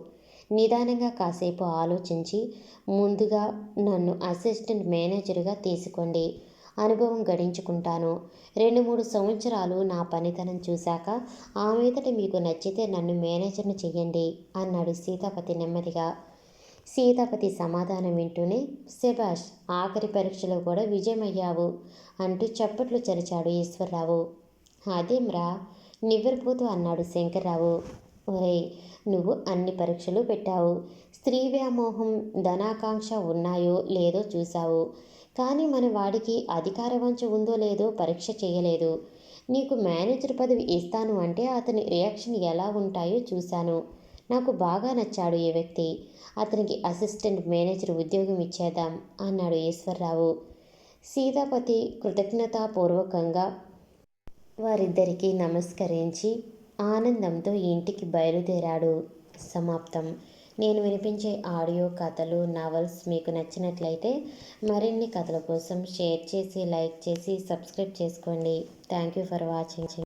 నిదానంగా కాసేపు ఆలోచించి ముందుగా నన్ను అసిస్టెంట్ మేనేజర్గా తీసుకోండి. అనుభవం గడించుకుంటాను. 2-3 సంవత్సరాలు నా పనితనం చూశాక ఆ మీదట మీకు నచ్చితే నన్ను మేనేజర్ని చెయ్యండి అన్నాడు సీతాపతి నెమ్మదిగా. సీతాపతి సమాధానం వింటూనే శభాష్, ఆఖరి పరీక్షలో కూడా విజయమయ్యావు అంటూ చప్పట్లు చరిచాడు ఈశ్వర్రావు. అదేంరా నివ్వెరపోతూ అన్నాడు శంకర్రావు. ఒరేయ్, నువ్వు అన్ని పరీక్షలు పెట్టావు. స్త్రీ వ్యామోహం, ధనాకాంక్ష ఉన్నాయో లేదో చూశావు. కానీ మన వాడికి అధికార వంచ ఉందో లేదో పరీక్ష చేయలేదు. నీకు మేనేజర్ పదవి ఇస్తాను అంటే అతని రియాక్షన్ ఎలా ఉంటాయో చూశాను. నాకు బాగా నచ్చాడు ఈ వ్యక్తి. అతనికి అసిస్టెంట్ మేనేజర్ ఉద్యోగం ఇచ్చేద్దాం అన్నాడు ఈశ్వర్రావు. సీతాపతి కృతజ్ఞతాపూర్వకంగా వారిద్దరికీ నమస్కరించి ఆనందంతో ఇంటికి బయలుదేరాడు. సమాప్తం. నేను వినిపించే ఆడియో కథలు, నవల్స్ మీకు నచ్చినట్లయితే మరిన్ని కథల కోసం షేర్ చేసి, లైక్ చేసి, సబ్స్క్రైబ్ చేసుకోండి. Thank you for watching.